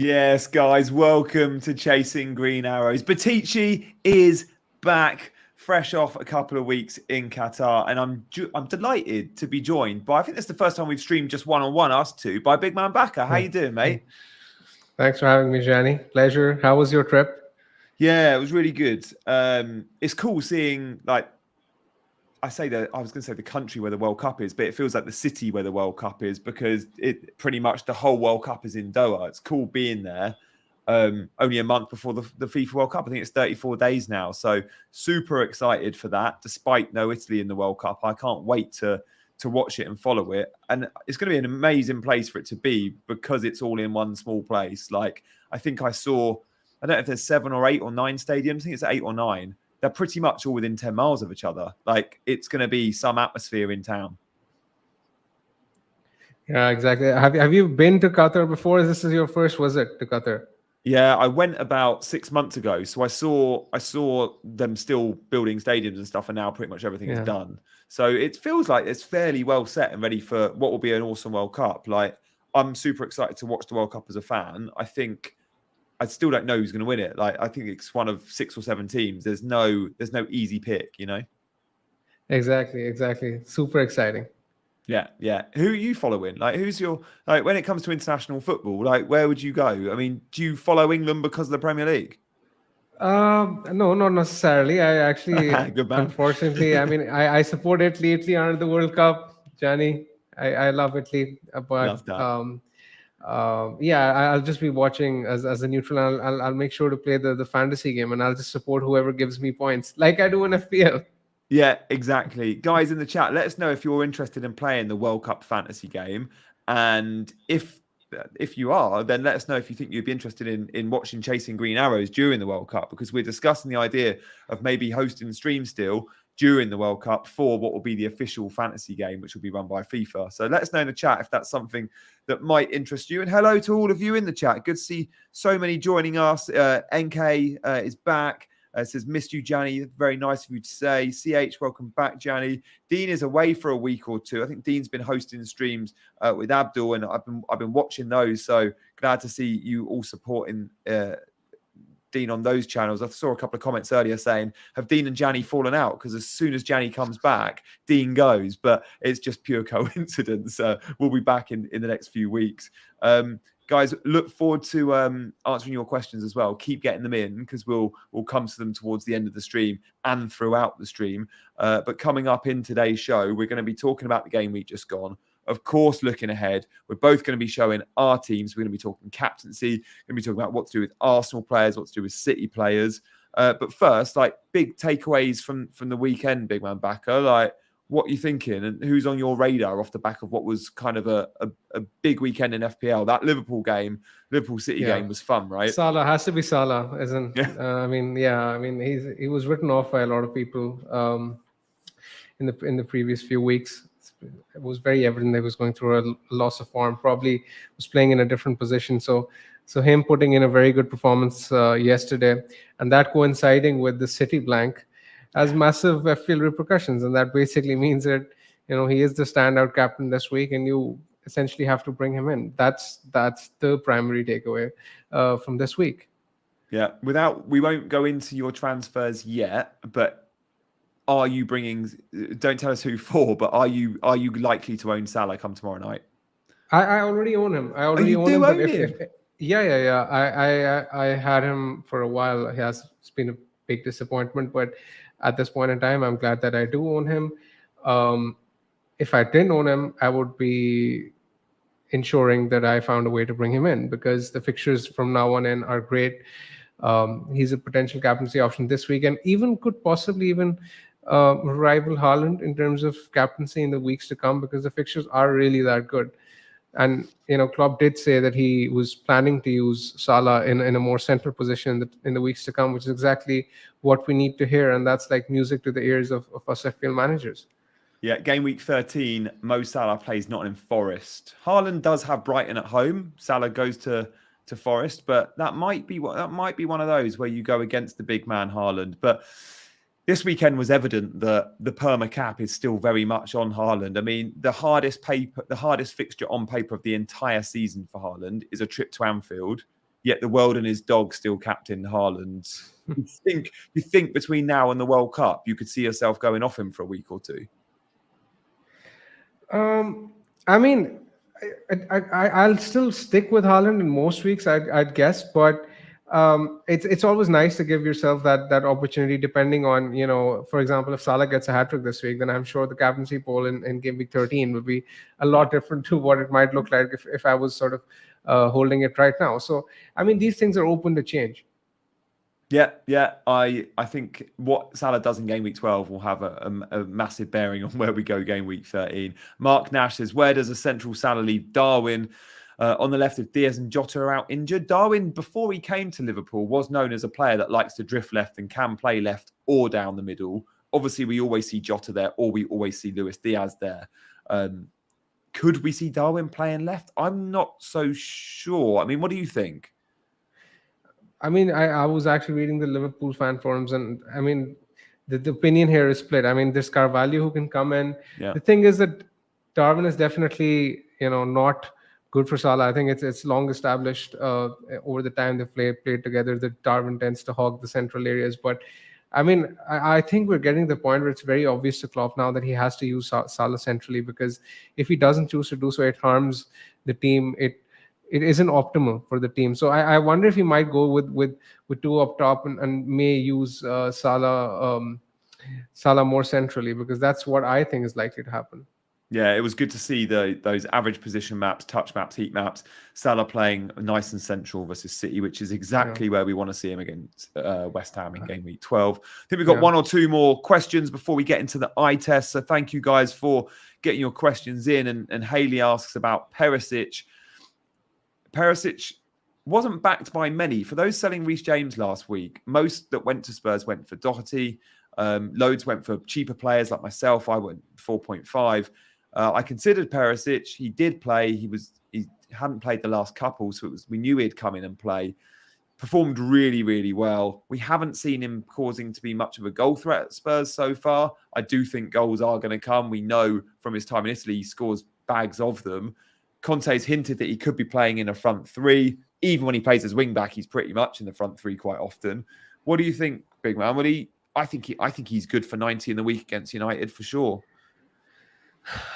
Yes, guys, welcome to Chasing Green Arrows. Buttice is back, fresh off a couple of weeks in Qatar, and I'm delighted to be joined by, I think this is the first time we've streamed just one-on-one, us two, by Big Man Bakar. How you doing, mate? Thanks for having me, Gianni. Pleasure. How was your trip? Yeah, it was really good. It's cool seeing, like, I was going to say the country where the World Cup is, but it feels like the city where the World Cup is, because it pretty much the whole World Cup is in Doha. It's cool being there. Only a month before the FIFA World Cup. I think it's 34 days now. So super excited for that, despite no Italy in the World Cup. I can't wait to watch it and follow it. And it's going to be an amazing place for it to be, because it's all in one small place. Like, I think I don't know if there's 7 or 8 or 9 stadiums. I think it's 8 or 9. They're pretty much all within 10 miles of each other. Like, it's going to be some atmosphere in town. Yeah, exactly. Have you been to Qatar before? This is your first visit to Qatar? Yeah, I went about 6 months ago. So I saw them still building stadiums and stuff, and now pretty much everything is done. So it feels like it's fairly well set and ready for what will be an awesome World Cup. Like, I'm super excited to watch the World Cup as a fan. I still don't know who's going to win it. Like, I think it's one of 6 or 7 teams. There's no easy pick, you know? Exactly. Super exciting. Yeah. Who are you following? Like, who's your, like, when it comes to international football, like, where would you go? I mean, do you follow England because of the Premier League? No, not necessarily. I actually, Good man. Unfortunately, I mean, I support Italy under the World Cup, Gianni. I love Italy, but Love that. I'll just be watching as a neutral. I'll make sure to play the fantasy game, and I'll just support whoever gives me points, like I do in FPL. Yeah, exactly. Guys in the chat, let us know if you're interested in playing the World Cup fantasy game, and if you are, then let us know if you think you'd be interested in watching Chasing Green Arrows during the World Cup, because we're discussing the idea of maybe hosting stream still during the World Cup for what will be the official fantasy game, which will be run by FIFA. So let us know in the chat if that's something that might interest you. And hello to all of you in the chat. Good to see so many joining us. NK is back. Says, missed you, Gianni. Very nice of you to say. CH, welcome back, Gianni. Dean is away for a week or two. I think Dean's been hosting streams with Abdul, and I've been watching those. So glad to see you all supporting Dean on those channels. I saw a couple of comments earlier saying, have Dean and Gianni fallen out? Because as soon as Gianni comes back, Dean goes. But it's just pure coincidence. We'll be back in the next few weeks. Guys, look forward to answering your questions as well. Keep getting them in, because we'll come to them towards the end of the stream and throughout the stream. But coming up in today's show, we're going to be talking about the game week just gone. Of course, looking ahead, we're both going to be showing our teams. We're going to be talking captaincy. We're going to be talking about what to do with Arsenal players, what to do with City players. But first, like, big takeaways from the weekend, Big Man Bakar. Like, what are you thinking, and who's on your radar off the back of what was kind of a big weekend in FPL? That Liverpool City game was fun, right? Salah has to be Salah, isn't? He was written off by a lot of people in the previous few weeks. It was very evident he was going through a loss of form. Probably was playing in a different position. So him putting in a very good performance yesterday, and that coinciding with the City blank, has massive FPL repercussions, and that basically means that he is the standout captain this week, and you essentially have to bring him in. That's the primary takeaway from this week. Yeah, we won't go into your transfers yet, but are you bringing? Don't tell us who for, but are you likely to own Salah come tomorrow night? I already own him. I already own him. I had him for a while. It's been a big disappointment, but at this point in time, I'm glad that I do own him. If I didn't own him, I would be ensuring that I found a way to bring him in, because the fixtures from now on in are great. He's a potential captaincy option this week, and could possibly rival Haaland in terms of captaincy in the weeks to come, because the fixtures are really that good. And Klopp did say that he was planning to use Salah in a more central position in the weeks to come, which is exactly what we need to hear, and that's like music to the ears of us FPL managers. Yeah, game week 13, Mo Salah plays Nottingham Forest. Haaland does have Brighton at home. Salah goes to Forest, but that might be one of those where you go against the big man Haaland. But this weekend was evident that the perma cap is still very much on Haaland. I mean, the hardest fixture on paper of the entire season for Haaland is a trip to Anfield. Yet the world and his dog still captain Haaland. You think between now and the World Cup, you could see yourself going off him for a week or two. I mean, I'll still stick with Haaland in most weeks, I'd guess, but it's always nice to give yourself that opportunity. Depending on, for example, if Salah gets a hat trick this week, then I'm sure the captaincy poll in game week 13 will be a lot different to what it might look like if I was sort of holding it right now. So I mean, these things are open to change. Yeah. I think what Salah does in game week 12 will have a massive bearing on where we go game week 13. Mark Nash says, where does a central Salah leave Darwin? On the left, if Diaz and Jota are out injured. Darwin, before he came to Liverpool, was known as a player that likes to drift left and can play left or down the middle. Obviously, we always see Jota there, or we always see Luis Diaz there. Could we see Darwin playing left? I'm not so sure. I mean, what do you think? I mean, I was actually reading the Liverpool fan forums, and I mean, the opinion here is split. I mean, there's Carvalho who can come in. Yeah. The thing is that Darwin is definitely, not good for Salah. I think it's long established over the time they played together that Darwin tends to hog the central areas. But I mean, I think we're getting to the point where it's very obvious to Klopp now that he has to use Salah centrally, because if he doesn't choose to do so, it harms the team. It isn't optimal for the team. So I wonder if he might go with two up top and may use Salah more centrally, because that's what I think is likely to happen. Yeah, it was good to see those average position maps, touch maps, heat maps. Salah playing nice and central versus City, which is exactly where we want to see him against West Ham in game week 12. I think we've got one or two more questions before we get into the eye test. So thank you guys for getting your questions in. And Haley asks about Perisic. Perisic wasn't backed by many. For those selling Reece James last week, most that went to Spurs went for Doherty. Loads went for cheaper players like myself. I went 4.5. I considered Perisic. He did play. He hadn't played the last couple, so we knew he'd come in and play. Performed really, really well. We haven't seen him causing to be much of a goal threat at Spurs so far. I do think goals are going to come. We know from his time in Italy, he scores bags of them. Conte's hinted that he could be playing in a front three. Even when he plays as wing back, he's pretty much in the front three quite often. What do you think, Big Man? I think he's good for 90 in the week against United for sure.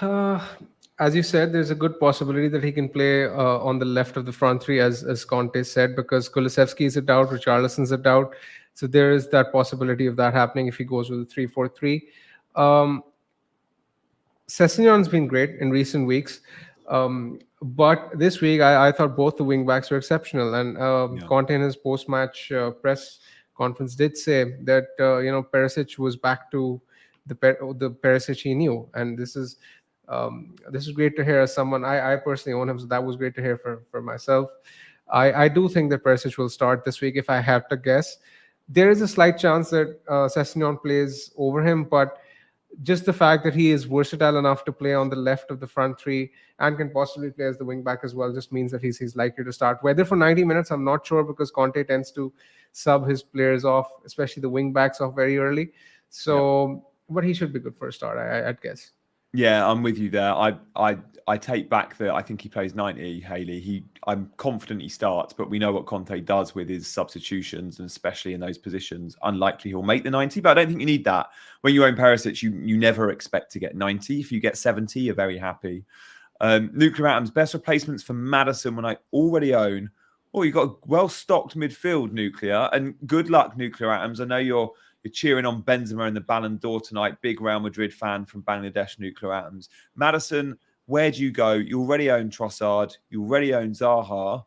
As you said, there's a good possibility that he can play on the left of the front three, as Conte said, because Kulusevski is a doubt, Richarlison's a doubt. So there is that possibility of that happening if he goes with a 3-4-3. Sessegnon's been great in recent weeks. But this week, I thought both the wing backs were exceptional. And Conte in his post-match press conference did say that, Perisic was back to the Perisic he knew. And this is great to hear as someone, I personally own him, so that was great to hear for myself. I do think that Perisic will start this week if I have to guess. There is a slight chance that Sessegnon plays over him, but just the fact that he is versatile enough to play on the left of the front three and can possibly play as the wing back as well just means that he's likely to start. Whether for 90 minutes, I'm not sure, because Conte tends to sub his players off, especially the wing backs, off very early. So, but he should be good for a start, I'd guess. Yeah, I'm with you there. I take back that I think he plays 90, Haley. I'm confident he starts, but we know what Conte does with his substitutions, and especially in those positions. Unlikely he'll make the 90, but I don't think you need that. When you own Perisic, you never expect to get 90. If you get 70, you're very happy. Nuclear Atoms, best replacements for Maddison when I already own. Oh, you've got a well-stocked midfield, Nuclear. And good luck, Nuclear Atoms. I know you're cheering on Benzema in the Ballon d'Or tonight. Big Real Madrid fan from Bangladesh, Nuclear Atoms. Maddison, where do you go? You already own Trossard. You already own Zaha.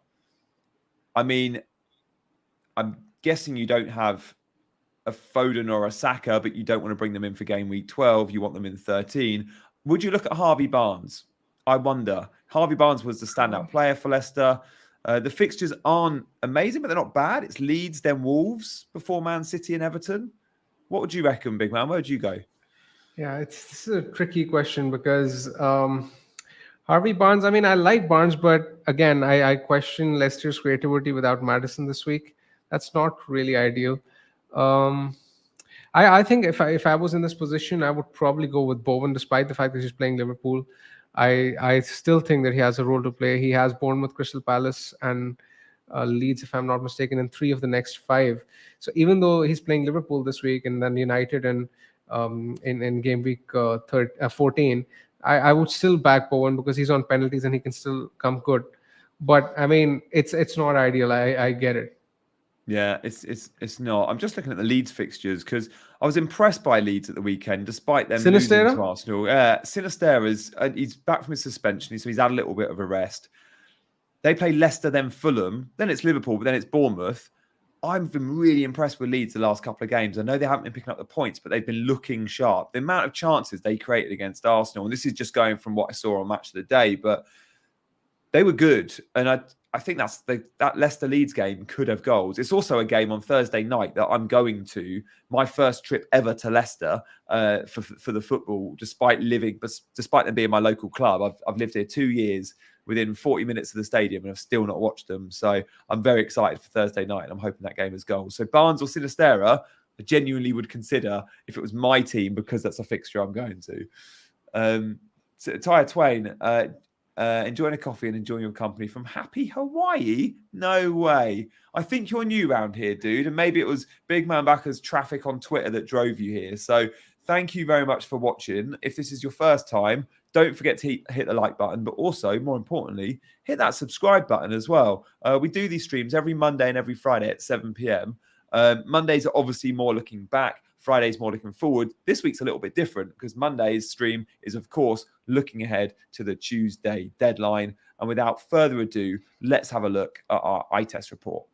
I mean, I'm guessing you don't have a Foden or a Saka, but you don't want to bring them in for game week 12. You want them in 13. Would you look at Harvey Barnes? I wonder. Harvey Barnes was the standout player for Leicester. The fixtures aren't amazing, but they're not bad. It's Leeds, then Wolves before Man City and Everton. What would you reckon, big man? Where would you go? Yeah, this is a tricky question because Harvey Barnes. I mean, I like Barnes, but again, I question Leicester's creativity without Madison this week. That's not really ideal. Um, I think if I was in this position, I would probably go with Bowen, despite the fact that he's playing Liverpool. I still think that he has a role to play. He has Bournemouth, Crystal Palace, and Leeds, if I'm not mistaken, in 3 of the next 5. So even though he's playing Liverpool this week and then United and in game week 14, I would still back Bowen because he's on penalties and he can still come good. But I mean, it's not ideal. I get it. Yeah, it's not. I'm just looking at the Leeds fixtures because I was impressed by Leeds at the weekend, despite them losing to Arsenal. Sinistera's he's back from his suspension, so he's had a little bit of a rest. They play Leicester, then Fulham, then it's Liverpool, but then it's Bournemouth. I've been really impressed with Leeds the last couple of games. I know they haven't been picking up the points, but they've been looking sharp. The amount of chances they created against Arsenal, and this is just going from what I saw on Match of the Day, but they were good. And I think that Leicester Leeds game could have goals. It's also a game on Thursday night that I'm going to, my first trip ever to Leicester for the football, despite them being my local club. I've lived here 2 years within 40 minutes of the stadium and I've still not watched them. So I'm very excited for Thursday night and I'm hoping that game has goals. So Barnes or Sinistera, I genuinely would consider if it was my team because that's a fixture I'm going to. So, Tyre Twain, enjoying a coffee and enjoying your company from happy Hawaii? No way. I think you're new around here, dude. And maybe it was Big Man Bakar's traffic on Twitter that drove you here. So thank you very much for watching. If this is your first time, don't forget to hit the like button, but also, more importantly, hit that subscribe button as well. We do these streams every Monday and every Friday at 7 p.m. Mondays are obviously more looking back. Friday's more looking forward. This week's a little bit different because Monday's stream is, of course, looking ahead to the Tuesday deadline. And without further ado, let's have a look at our eye test report.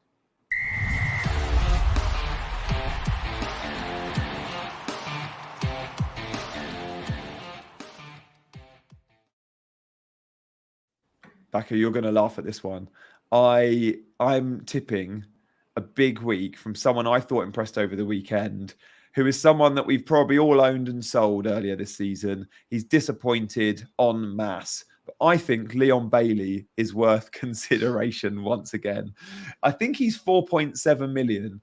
Bakar, you're going to laugh at this one. I'm tipping a big week from someone I thought impressed over the weekend, who is someone that we've probably all owned and sold earlier this season. He's disappointed en masse. But I think Leon Bailey is worth consideration once again. I think he's 4.7 million.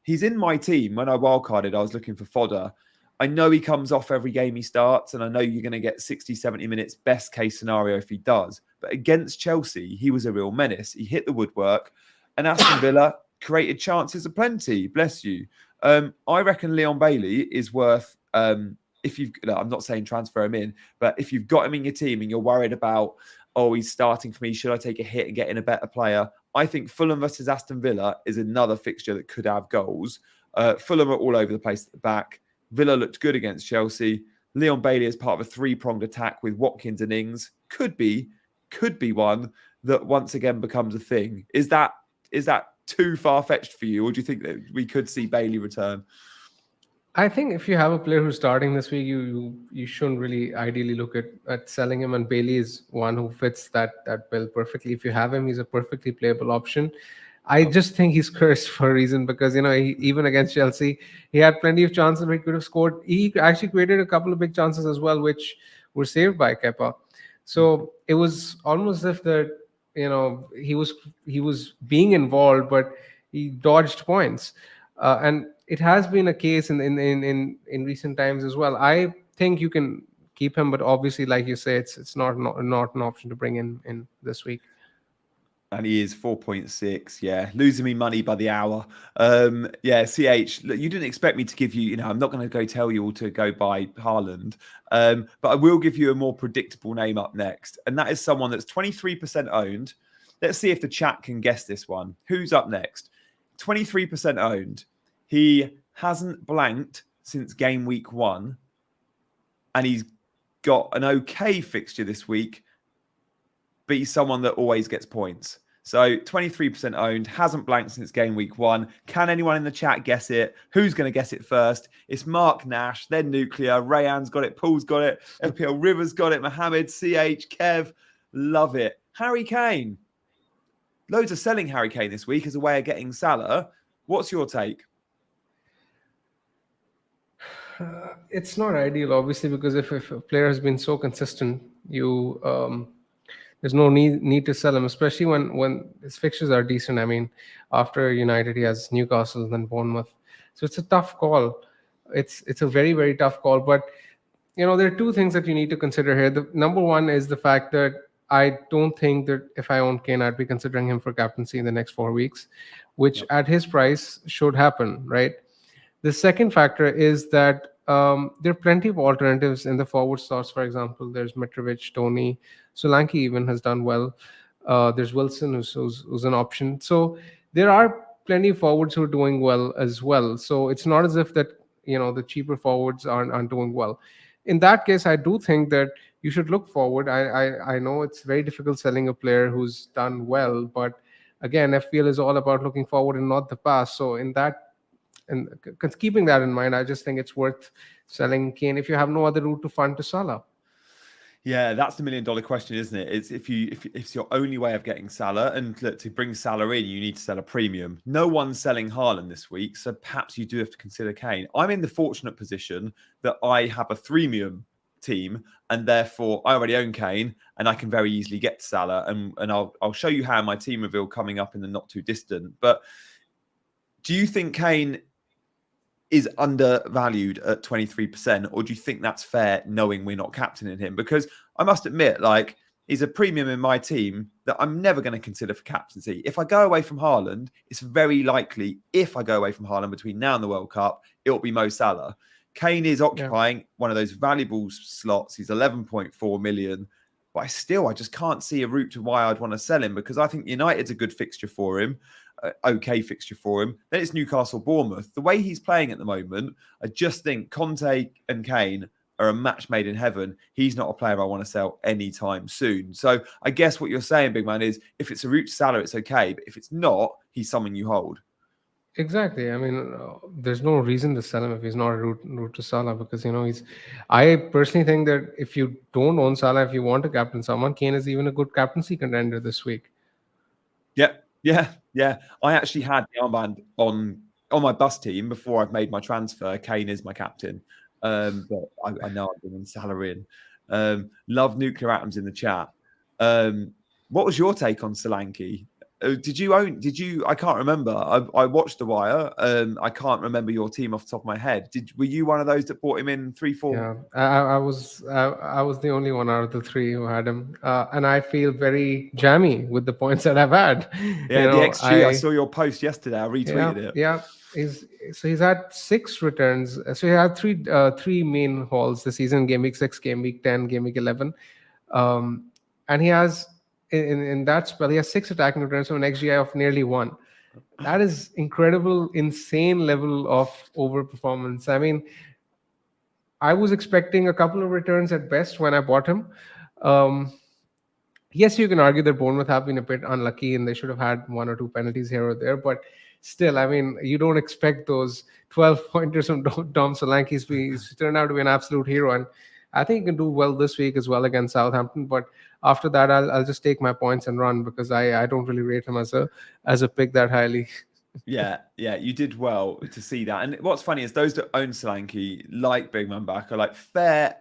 He's in my team. When I wildcarded, I was looking for fodder. I know he comes off every game he starts, and I know you're going to get 60, 70 minutes, best case scenario if he does. But against Chelsea, he was a real menace. He hit the woodwork, and Aston Villa created chances aplenty. Bless you. I reckon Leon Bailey is worth, I'm not saying transfer him in, but if you've got him in your team and you're worried about, oh, he's starting for me, should I take a hit and get in a better player? I think Fulham versus Aston Villa is another fixture that could have goals. Fulham are all over the place at the back. Villa looked good against Chelsea. Leon Bailey is part of a 3-pronged attack with Watkins and Ings. Could be one that once again becomes a thing. Is that too far-fetched for you, or do you think that we could see Bailey return? I think if you have a player who's starting this week, you shouldn't really ideally look at selling him, and Bailey is one who fits that bill perfectly. If you have him, he's a perfectly playable option. I just think he's cursed for a reason because, even against Chelsea, he had plenty of chances where he could have scored. He actually created a couple of big chances as well, which were saved by Kepa. So it was almost as if that, he was being involved, but he dodged points. And it has been a case in recent times as well. I think you can keep him, but obviously, like you say, it's not an option to bring in this week. And he is 4.6. Yeah, losing me money by the hour. CH, look, you didn't expect me to give you, I'm not going to go tell you all to go buy Haaland. But I will give you a more predictable name up next. And that is someone that's 23% owned. Let's see if the chat can guess this one. Who's up next? 23% owned. He hasn't blanked since game week 1. And he's got an okay fixture this week. But he's someone that always gets points. So 23% owned, hasn't blanked since game week 1. Can anyone in the chat guess it? Who's going to guess it first? It's Mark Nash, then Nuclear. Rayan's got it. Paul's got it. FPL Rivers got it. Mohammed, CH, Kev. Love it. Harry Kane. Loads of selling Harry Kane this week as a way of getting Salah. What's your take? It's not ideal, obviously, because if a player has been so consistent, there's no need to sell him, especially when his fixtures are decent. I mean, after United, he has Newcastle, then Bournemouth. So it's a tough call. It's a very, very tough call. But there are two things that you need to consider here. The number one is the fact that I don't think that if I own Kane, I'd be considering him for captaincy in the next 4 weeks, which at his price should happen, right? The second factor is that there are plenty of alternatives in the forward slots. For example, there's Mitrovic, Tony, Solanke even has done well. There's Wilson, who's an option. So there are plenty of forwards who are doing well as well. So it's not as if that the cheaper forwards aren't doing well. In that case, I do think that you should look forward. I know it's very difficult selling a player who's done well, but again, FPL is all about looking forward and not the past. So and keeping that in mind, I just think it's worth selling Kane if you have no other route to fund to Salah. Yeah, that's the $1 million question, isn't it? It's if it's your only way of getting Salah, and look, to bring Salah in, you need to sell a premium. No one's selling Haaland this week, so perhaps you do have to consider Kane. I'm in the fortunate position that I have a freemium team, and therefore I already own Kane, and I can very easily get to Salah. And I'll show you how my team reveal coming up in the not too distant. But do you think Kane is undervalued at 23%, or do you think that's fair knowing we're not captaining him? Because I must admit, like, he's a premium in my team that I'm never going to consider for captaincy. If I go away from Haaland, it's very likely, if I go away from Haaland between now and the World Cup, it'll be Mo Salah. Kane is occupying one of those valuable slots. He's 11.4 million. But I just can't see a route to why I'd want to sell him, because I think United's a good fixture for him. Okay fixture for him. Then it's Newcastle, Bournemouth. The way he's playing at the moment, I just think Conte and Kane are a match made in heaven. He's not a player I want to sell anytime soon. So I guess what you're saying, big man, is if it's a route to Salah, it's okay. But if it's not, he's someone you hold. Exactly. I mean, there's no reason to sell him if he's not a route to Salah, because I personally think that if you don't own Salah, if you want to captain someone, Kane is even a good captaincy contender this week. Yeah. I actually had the armband on my bus team before I've made my transfer. Kane is my captain, but I know I'm bringing Salah in. Love Nuclear Atoms in the chat. What was your take on Solanke? Did you? I can't remember. I watched The Wire. I can't remember your team off the top of my head. Were you one of those that bought him in 3-4? Yeah, I was the only one out of the three who had him, and I feel very jammy with the points that I've had. Yeah, the XG. I saw your post yesterday. I retweeted it. Yeah, he's had 6 returns. So he had three main hauls this season: game week 6, game week 10, game week 11, and he has. In that spell, he has 6 attacking returns from an XGI of nearly 1. That is incredible, insane level of overperformance. I mean, I was expecting a couple of returns at best when I bought him. Yes, you can argue that Bournemouth have been a bit unlucky and they should have had 1 or 2 penalties here or there, but still, I mean, you don't expect those 12 pointers from Dom Solanke to turn out to be an absolute hero. And I think he can do well this week as well against Southampton. But after that, I'll just take my points and run, because I don't really rate him as a pick that highly. Yeah, you did well to see that. And what's funny is those that own Solanke, like Big Man Bakar, like fair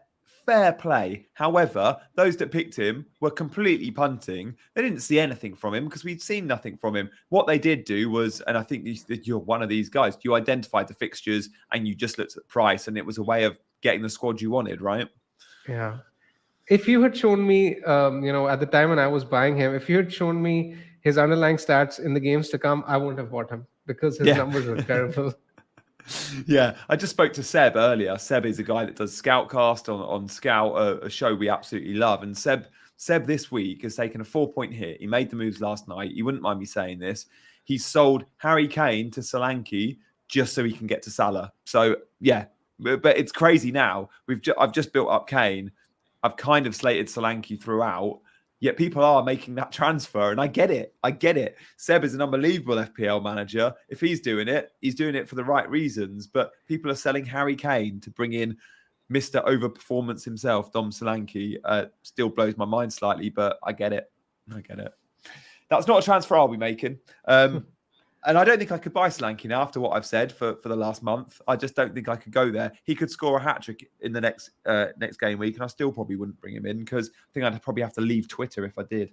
play. However, those that picked him were completely punting. They didn't see anything from him because we'd seen nothing from him. What they did do was, and I think you're one of these guys, you identified the fixtures and you just looked at the price, and it was a way of getting the squad you wanted, right? Yeah. If you had shown me, at the time when I was buying him, if you had shown me his underlying stats in the games to come, I wouldn't have bought him because his numbers were terrible. Yeah, I just spoke to Seb earlier. Seb is a guy that does Scoutcast on Scout, a show we absolutely love. And Seb this week has taken a 4-point hit. He made the moves last night. You wouldn't mind me saying this. He sold Harry Kane to Solanke just so he can get to Salah. So, yeah, but it's crazy now. I've just built up Kane. I've kind of slated Solanke throughout. Yet people are making that transfer, and I get it. I get it. Seb is an unbelievable FPL manager. If he's doing it for the right reasons. But people are selling Harry Kane to bring in Mr. Overperformance himself, Dom Solanke. Still blows my mind slightly, but I get it. I get it. That's not a transfer I'll be making. And I don't think I could buy Solanke now after what I've said for the last month. I just don't think I could go there. He could score a hat-trick in the next game week, and I still probably wouldn't bring him in because I think I'd probably have to leave Twitter if I did.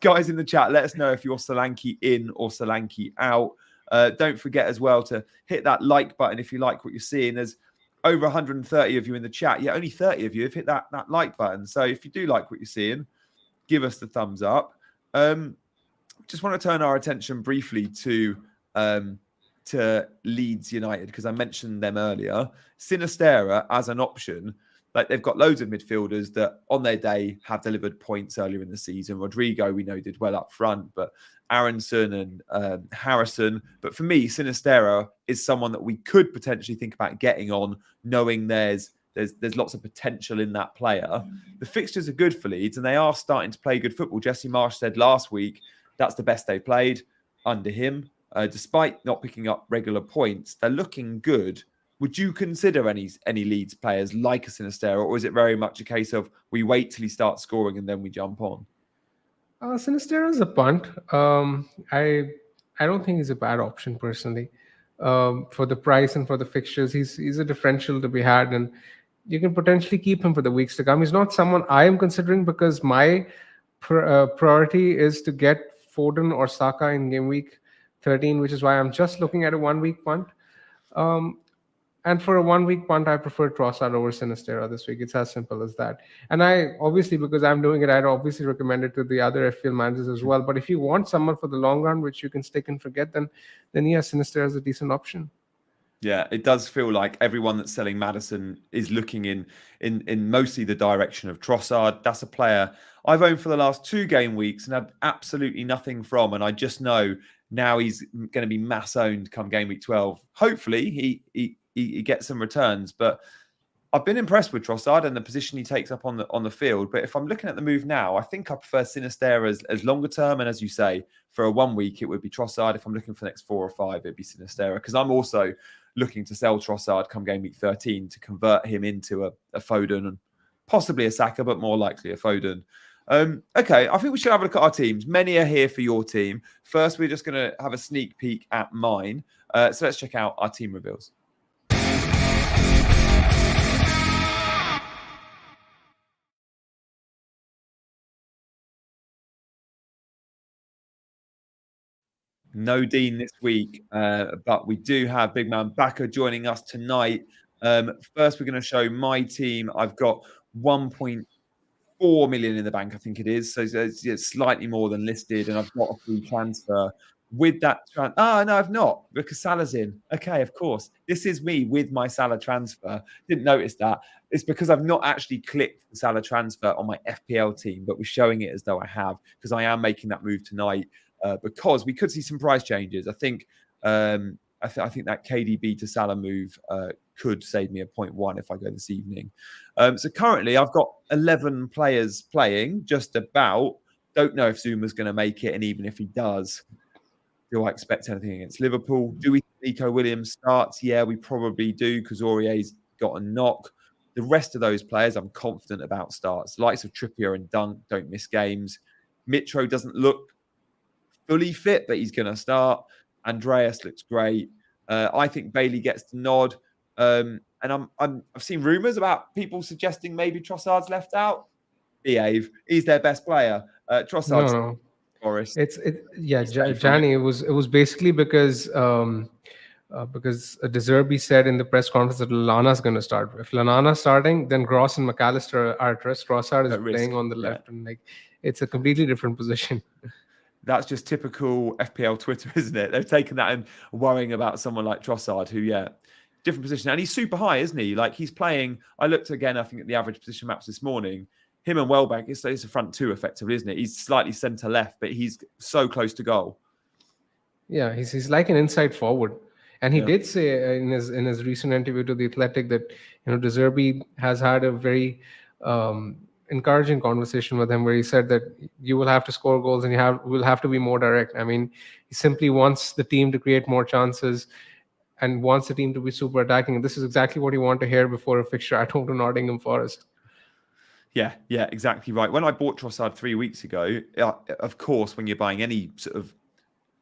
Guys in the chat, let us know if you're Solanke in or Solanke out. Don't forget as well to hit that like button if you like what you're seeing. There's over 130 of you in the chat. Yeah, only 30 of you have hit that like button. So if you do like what you're seeing, give us the thumbs up. Just want to turn our attention briefly to Leeds United because I mentioned them earlier. Sinistera as an option, like they've got loads of midfielders that on their day have delivered points earlier in the season. Rodrigo, we know, did well up front, but Aronson and Harrison. But for me, Sinistera is someone that we could potentially think about getting on, knowing there's lots of potential in that player. The fixtures are good for Leeds, and they are starting to play good football. Jesse Marsh said last week that's the best they played under him. Despite not picking up regular points, they're looking good. Would you consider any Leeds players like a Sinistera, or is it very much a case of we wait till he starts scoring and then we jump on? Sinistera is a punt. I don't think he's a bad option personally. For the price and for the fixtures, he's a differential to be had, and you can potentially keep him for the weeks to come. He's not someone I am considering because my priority is to get Foden or Saka in game week 13, which is why I'm just looking at a 1 week punt. And for a 1 week punt, I prefer Trossard over Sinistera this week. It's as simple as that. And I obviously, because I'm doing it, I'd obviously recommend it to the other FPL managers as well. But if you want someone for the long run, which you can stick and forget, then yeah, Sinistera is a decent option. Yeah, it does feel like everyone that's selling Maddison is looking in mostly the direction of Trossard. That's a player I've owned for the last 2 game weeks and have absolutely nothing from. And I just know now he's going to be mass owned come game week 12. Hopefully he gets some returns. But I've been impressed with Trossard and the position he takes up on the field. But if I'm looking at the move now, I think I prefer Sinistera as longer term. And as you say, for a 1 week, it would be Trossard. If I'm looking for the next 4 or 5, it'd be Sinistera. Because I'm also looking to sell Trossard come game week 13 to convert him into a Foden and possibly a Saka, but more likely a Foden. Okay, I think we should have a look at our teams. Many are here for your team. First, we're just going to have a sneak peek at mine. So let's check out our team reveals. No Dean this week, but we do have Big Man Bakar joining us tonight. First, we're going to show my team. I've got 1.4 million in the bank, I think it is. So it's slightly more than listed, and I've got a free transfer. With that, no, I've not, because Salah's in. Okay, of course. This is me with my Salah transfer. Didn't notice that. It's because I've not actually clicked the Salah transfer on my FPL team, but we're showing it as though I have, because I am making that move tonight. Because we could see some price changes. I think that KDB to Salah move could save me a 0.1 if I go this evening. So currently I've got 11 players playing, just about. Don't know if Zuma's going to make it, and even if he does, do I expect anything against Liverpool? Do we think Nico Williams starts? Yeah, we probably do, because Aurier's got a knock. The rest of those players I'm confident about starts. The likes of Trippier and Dunk don't miss games. Mitro doesn't look fully fit, but he's going to start. Andreas looks great. I think Bailey gets the nod. And I've seen rumours about people suggesting maybe Trossard's left out. Behave. He's their best player. Trossard's No. Forest. Gianni, it was basically because De Zerbi said in the press conference that Lallana's going to start. If Lallana's starting, then Gross and McAllister are at rest. Trossard is playing on the left, and it's a completely different position. That's just typical FPL Twitter, isn't it? They've taken that and worrying about someone like Trossard, who, different position. And he's super high, isn't he? Like, he's playing, I looked again, I think, at the average position maps this morning. Him and Welbeck, it's a front two, effectively, isn't it? He's slightly centre-left, but he's so close to goal. Yeah, he's like an inside forward. And he did say in his recent interview to The Athletic that, De Zerbi has had a very encouraging conversation with him where he said that you will have to score goals and will have to be more direct. I mean, he simply wants the team to create more chances and wants the team to be super attacking. And this is exactly what you want to hear before a fixture at home to Nottingham Forest. Yeah, exactly right. When I bought Trossard 3 weeks ago, of course, when you're buying any sort of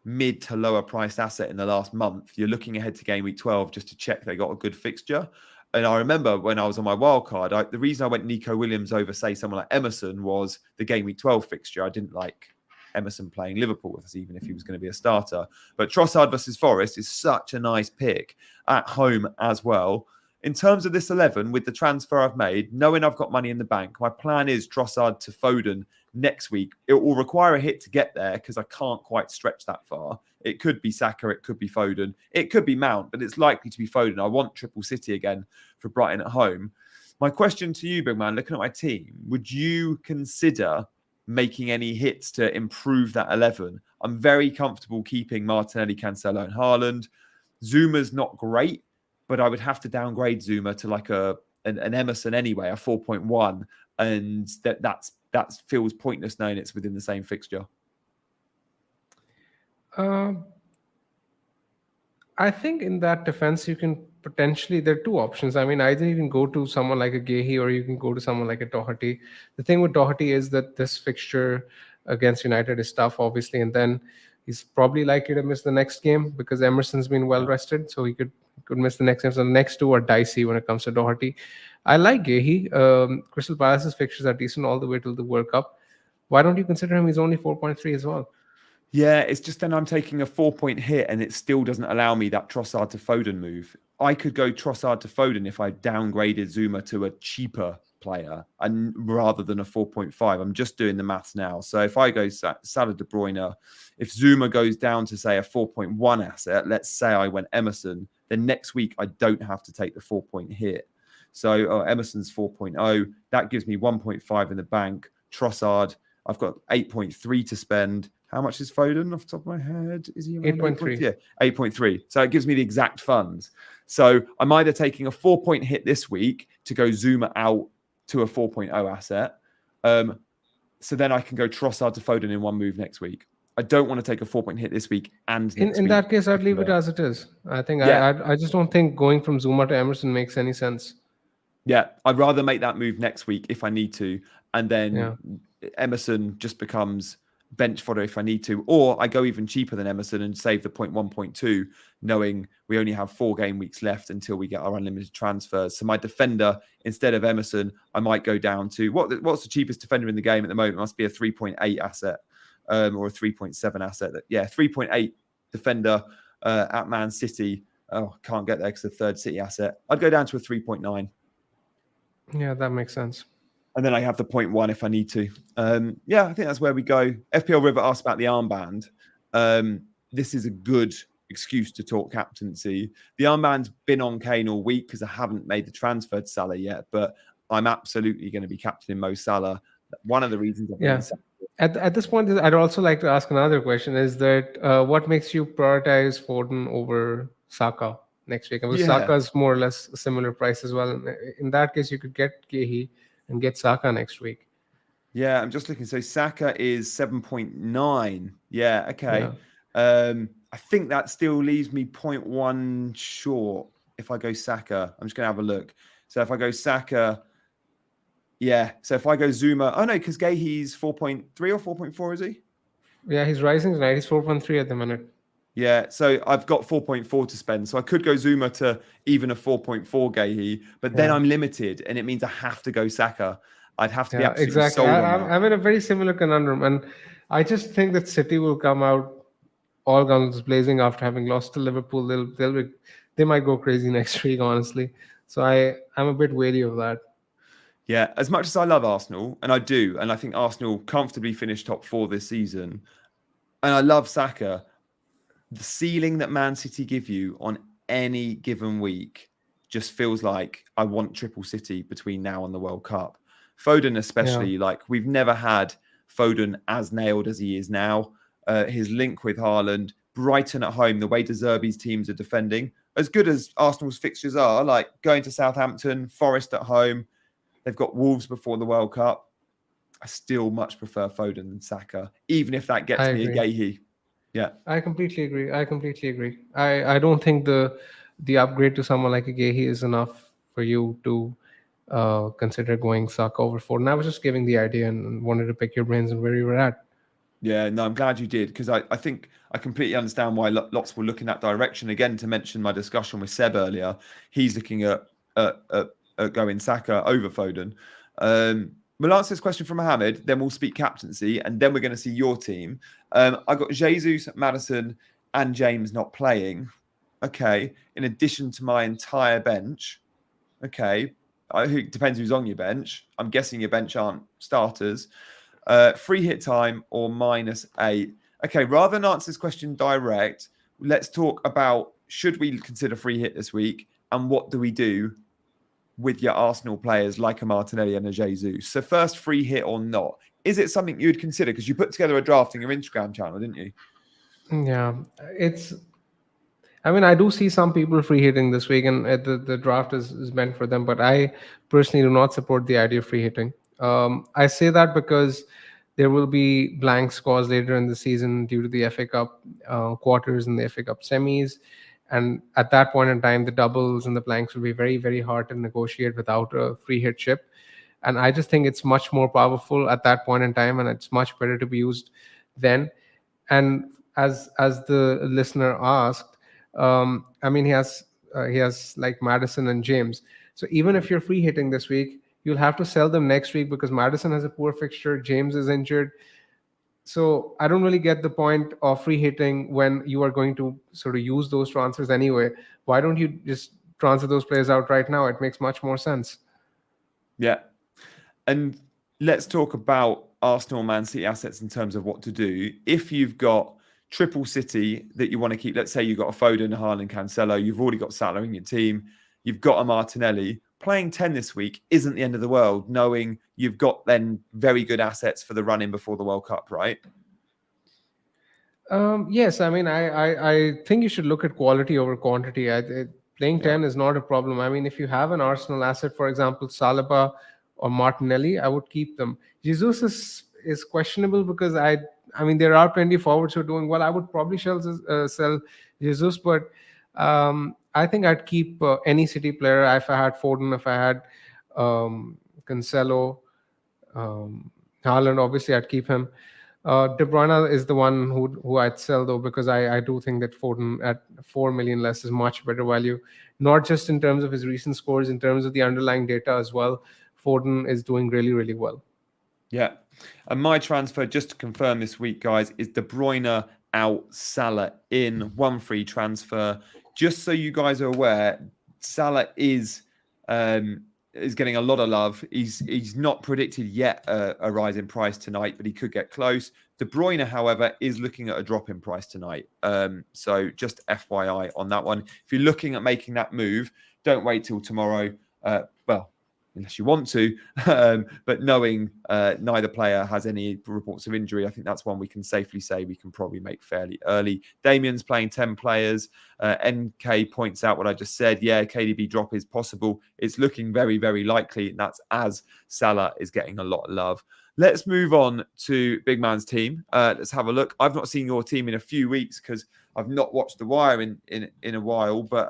mid to lower priced asset in the last month, you're looking ahead to game week 12 just to check they got a good fixture. And I remember when I was on my wild card, the reason I went Nico Williams over, say, someone like Emerson was the game week 12 fixture. I didn't like Emerson playing Liverpool with us, even if he was going to be a starter. But Trossard versus Forest is such a nice pick at home as well. In terms of this 11, with the transfer I've made, knowing I've got money in the bank, my plan is Trossard to Foden next week. It will require a hit to get there because I can't quite stretch that far. It could be Saka, it could be Foden, it could be Mount, but it's likely to be Foden. I want triple City again for Brighton at home. My question to you, Big Man, looking at my team, would you consider making any hits to improve that 11? I'm very comfortable keeping Martinelli, Cancelo and Haaland. Zuma's not great, but I would have to downgrade Zuma to like an Emerson anyway, a 4.1, and that feels pointless knowing it's within the same fixture. I think in that defense, you can potentially, there are two options. I mean, either you can go to someone like a Gehi or you can go to someone like a Doherty. The thing with Doherty is that this fixture against United is tough, obviously, and then he's probably likely to miss the next game because Emerson's been well rested, so he could miss the next game. So the next two are dicey when it comes to Doherty. I like Gehi. Crystal Palace's fixtures are decent all the way till the World Cup. Why don't you consider him? He's only 4.3 as well. Yeah, it's just then I'm taking a 4-point hit and it still doesn't allow me that Trossard to Foden move. I could go Trossard to Foden if I downgraded Zuma to a cheaper player and rather than a 4.5. I'm just doing the maths now. So if I go Salah, De Bruyne, if Zuma goes down to say a 4.1 asset, let's say I went Emerson, then next week I don't have to take the 4-point hit. So Emerson's 4.0, that gives me 1.5 in the bank. Trossard, I've got 8.3 to spend. How much is Foden off the top of my head? Is he around 8.3? Yeah, 8.3. So it gives me the exact funds. So I'm either taking a 4-point hit this week to go Zuma out to a 4.0 asset. So then I can go Trossard to Foden in one move next week. I don't want to take a 4-point hit this week and next in week. that case, I'd leave it as it is. I think I just don't think going from Zuma to Emerson makes any sense. Yeah, I'd rather make that move next week if I need to, and then Emerson just becomes bench fodder if I need to, or I go even cheaper than Emerson and save the 0.1, 0.2, knowing we only have 4 game weeks left until we get our unlimited transfers. So my defender, instead of Emerson, I might go down to what's the cheapest defender in the game at the moment? It must be a 3.8 asset or a 3.7 asset. 3.8 defender at Man City. Oh, can't get there because the third City asset. I'd go down to a 3.9. Yeah, that makes sense. And then I have the 0.1 if I need to. I think that's where we go. FPL River asked about the armband. This is a good excuse to talk captaincy. The armband's been on Kane all week because I haven't made the transfer to Salah yet, but I'm absolutely going to be captaining Mo Salah. One of the reasons I've been at this point, I'd also like to ask another question, is that what makes you prioritize Foden over Saka next week? Because Saka's more or less a similar price as well. In that case, you could get Gehi and get Saka next week. Yeah, I'm just looking. So Saka is 7.9. Yeah, okay. Yeah. I think that still leaves me 0.1 short if I go Saka. I'm just going to have a look. So if I go Saka, so if I go Zuma, because Gehi's 4.3 or 4.4, is he? Yeah, he's rising tonight. He's 4.3 at the minute. Yeah, so I've got 4.4 to spend. So I could go Zuma to even a 4.4 Gehi, but then I'm limited, and it means I have to go Saka. I'd have to be absolutely sold on that. I'm in a very similar conundrum, and I just think that City will come out all guns blazing after having lost to Liverpool. They might go crazy next week, honestly. So I'm a bit wary of that. Yeah, as much as I love Arsenal, and I do, and I think Arsenal comfortably finished top 4 this season, and I love Saka, the ceiling that Man City give you on any given week just feels like I want triple City between now and the World Cup. Foden especially, we've never had Foden as nailed as he is now. His link with Haaland, Brighton at home, the way De Zerbi's teams are defending, as good as Arsenal's fixtures are, like going to Southampton, Forest at home, they've got Wolves before the World Cup. I still much prefer Foden than Saka, even if that I gets me a agree. Gahey. Yeah. I completely agree. I completely agree. I don't think the upgrade to someone like a Gehi is enough for you to consider going Saka over Foden. I was just giving the idea and wanted to pick your brains on where you were at. Yeah, no, I'm glad you did, because I think I completely understand why lots will look in that direction. Again, to mention my discussion with Seb earlier, he's looking at going Saka over Foden. We'll answer this question from Mohammed, then we'll speak captaincy, and then we're going to see your team. I got Jesus, Madison, and James not playing. Okay, in addition to my entire bench. Okay, it depends who's on your bench. I'm guessing your bench aren't starters. Free hit time or -8. Okay, rather than answer this question direct, let's talk about, should we consider free hit this week, and what do we do with your Arsenal players like a Martinelli and a Jesus? So first, free hit or not? Is it something you'd consider? Because you put together a draft on your Instagram channel, didn't you? Yeah, it's. I mean, I do see some people free hitting this week, and the draft is meant for them. But I personally do not support the idea of free hitting. I say that because there will be blank scores later in the season due to the FA Cup quarters and the FA Cup semis. And at that point in time, the doubles and the blanks will be very, very hard to negotiate without a free hit chip. And I just think it's much more powerful at that point in time, and it's much better to be used then. And as the listener asked, I mean, he has like Madison and James. So even if you're free hitting this week, you'll have to sell them next week because Madison has a poor fixture, James is injured. So I don't really get the point of free hitting when you are going to sort of use those transfers anyway. Why don't you just transfer those players out right now? It makes much more sense. Yeah. And let's talk about Arsenal, Man City assets in terms of what to do. If you've got triple City that you want to keep, let's say you've got a Foden, Haaland, Cancelo, you've already got Salah in your team, you've got a Martinelli, playing 10 this week isn't the end of the world, knowing you've got then very good assets for the run-in before the World Cup, right? Yes, I mean, I think you should look at quality over quantity. Playing 10 is not a problem. I mean, if you have an Arsenal asset, for example, Saliba or Martinelli, I would keep them. Jesus is questionable because I mean, there are plenty of forwards who are doing well. I would probably sell Jesus, but I think I'd keep any City player. If I had Foden, if I had Cancelo, Haaland, obviously I'd keep him. De Bruyne is the one who I'd sell though, because I do think that Foden at 4 million less is much better value, not just in terms of his recent scores, in terms of the underlying data as well. Foden is doing really, really well. Yeah. And my transfer, just to confirm this week, guys, is De Bruyne out, Salah in, one free transfer. Just so you guys are aware, Salah is getting a lot of love. He's not predicted yet a rise in price tonight, but he could get close. De Bruyne, however, is looking at a drop in price tonight. So just FYI on that one. If you're looking at making that move, don't wait till tomorrow. Well, unless you want to, but knowing neither player has any reports of injury, I think that's one we can safely say we can probably make fairly early. Damien's playing 10 players. NK points out what I just said. Yeah, KDB drop is possible. It's looking very, very likely, and that's as Salah is getting a lot of love. Let's move on to Big Man's team. Let's have a look. I've not seen your team in a few weeks because I've not watched The Wire in a while, but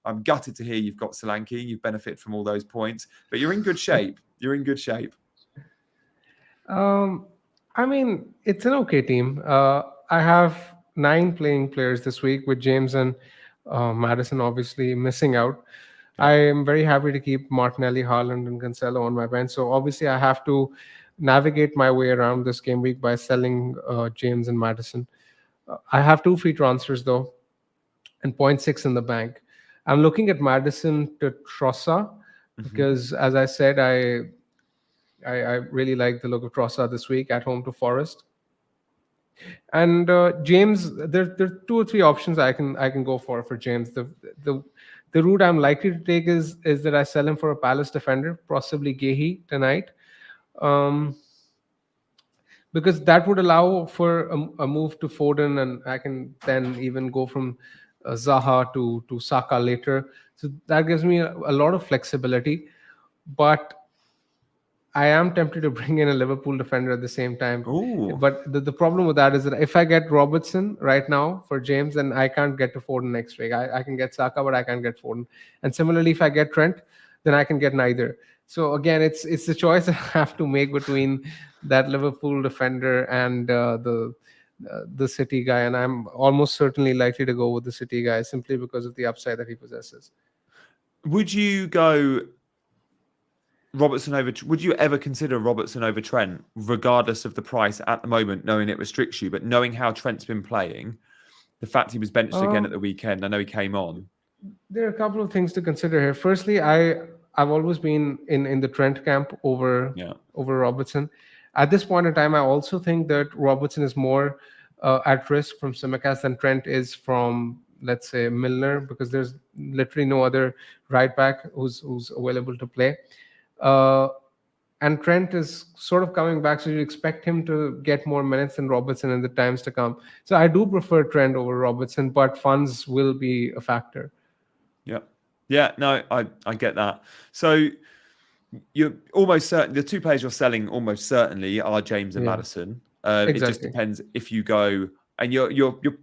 I'm gutted to hear you've got Solanke. You've benefited from all those points, but you're in good shape. You're in good shape. I mean, it's an okay team. I have 9 playing players this week with James and Madison obviously missing out. Yeah. I am very happy to keep Martinelli, Haaland, and Cancelo on my bench. So obviously, I have to navigate my way around this game week by selling James and Madison. I have 2 free transfers though, and 0.6 in the bank. I'm looking at Madison to Trossard because, as I said, I really like the look of Trossard this week at home to Forest. And James, there are 2 or 3 options I can go for James. The route I'm likely to take is that I sell him for a Palace defender, possibly Gehi tonight, because that would allow for a move to Foden, and I can then even go from Zaha to Saka later. So that gives me a lot of flexibility. But I am tempted to bring in a Liverpool defender at the same time. Oh, But the problem with that is that if I get Robertson right now for James, then I can't get to Foden next week. I can get Saka, but I can't get Foden. And similarly, if I get Trent, then I can get neither. So again, it's the choice I have to make between that Liverpool defender and the City guy, and I'm almost certainly likely to go with the City guy simply because of the upside that he possesses. would you go Robertson over? Would you ever consider Robertson over Trent, regardless of the price at the moment, knowing it restricts you, but knowing how Trent's been playing, the fact he was benched again at the weekend, I know he came on. There are a couple of things to consider here. Firstly, I've always been in the Trent camp over Robertson. At this point in time, I also think that Robertson is more at risk from Tsimikas than Trent is from, let's say, Milner, because there's literally no other right back who's available to play. And Trent is sort of coming back, so you expect him to get more minutes than Robertson in the times to come. So I do prefer Trent over Robertson, but funds will be a factor. Yeah, no, I get that. So you're almost certain the two players you're selling almost certainly are James and Maddison. Exactly. It just depends if you go and you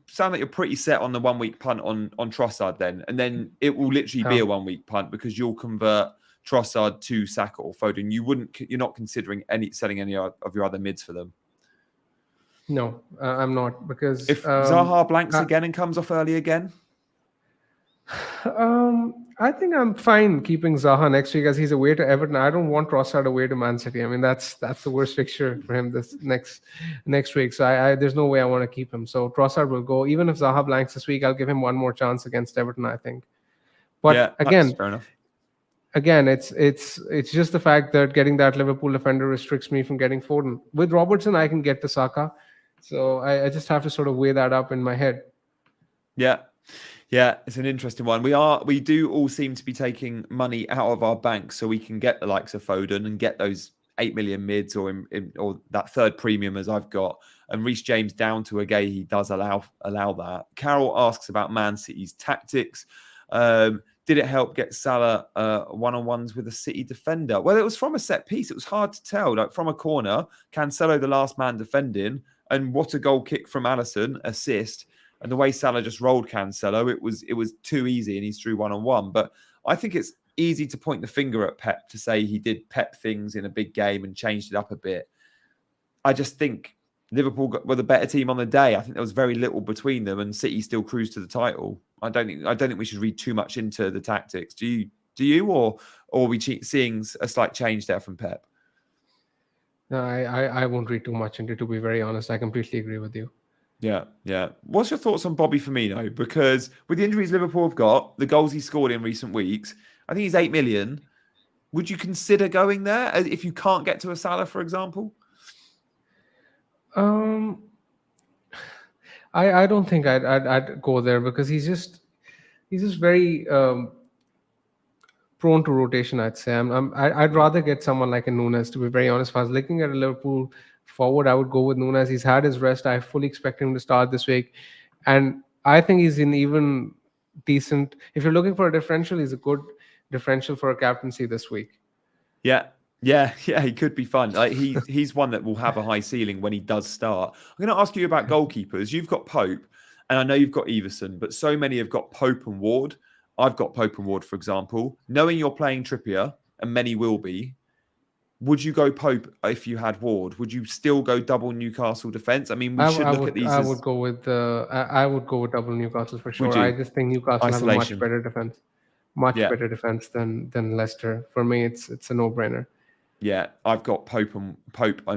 sound like you're pretty set on the 1 week punt on Trossard then, and then it will literally be a 1 week punt because you'll convert Trossard to Saka or Foden. You're not considering selling any of your other mids for them. No, I'm not, because if Zaha blanks again and comes off early again. I think I'm fine keeping Zaha next week as he's away to Everton. I don't want Trossard away to Man City. I mean, that's the worst fixture for him this next week. So there's no way I want to keep him. So Trossard will go. Even if Zaha blanks this week, I'll give him one more chance against Everton, I think. But again, fair enough. Again, it's just the fact that getting that Liverpool defender restricts me from getting Foden. With Robertson, I can get to Saka. So I just have to sort of weigh that up in my head. Yeah, it's an interesting one. We do all seem to be taking money out of our bank so we can get the likes of Foden and get those 8 million mids or that third premium as I've got. And Reece James down to a gay, he does allow that. Carol asks about Man City's tactics. Did it help get Salah one-on-ones with a City defender? Well, it was from a set piece. It was hard to tell. Like from a corner, Cancelo, the last man defending, and what a goal kick from Alisson, assist. And the way Salah just rolled Cancelo, it was too easy and he's through one-on-one. But I think it's easy to point the finger at Pep to say he did Pep things in a big game and changed it up a bit. I just think Liverpool were the better team on the day. I think there was very little between them and City still cruised to the title. I don't think we should read too much into the tactics. Do you or are we seeing a slight change there from Pep? No, I won't read too much into it, to be very honest. I completely agree with you. Yeah. What's your thoughts on Bobby Firmino? Because with the injuries Liverpool have got, the goals he scored in recent weeks, I think he's 8 million. Would you consider going there if you can't get to a Salah, for example? I don't think I'd go there because he's just very prone to rotation, I'd say. I'd rather get someone like a Nunes, to be very honest. If I was looking at a Liverpool forward, I would go with Nunes. He's had his rest. I fully expect him to start this week. And I think he's in even decent. If you're looking for a differential, he's a good differential for a captaincy this week. Yeah, he could be fun. Like he's one that will have a high ceiling when he does start. I'm going to ask you about goalkeepers. You've got Pope, and I know you've got Everson, but so many have got Pope and Ward. I've got Pope and Ward, for example. Knowing you're playing Trippier, and many will be, would you go Pope if you had Ward? Would you still go double Newcastle defense? I mean, we should look at these. I would go with double Newcastle for sure. I just think Newcastle have a much better defense, better defense than Leicester. For me, it's a no-brainer. Yeah, I've got Pope on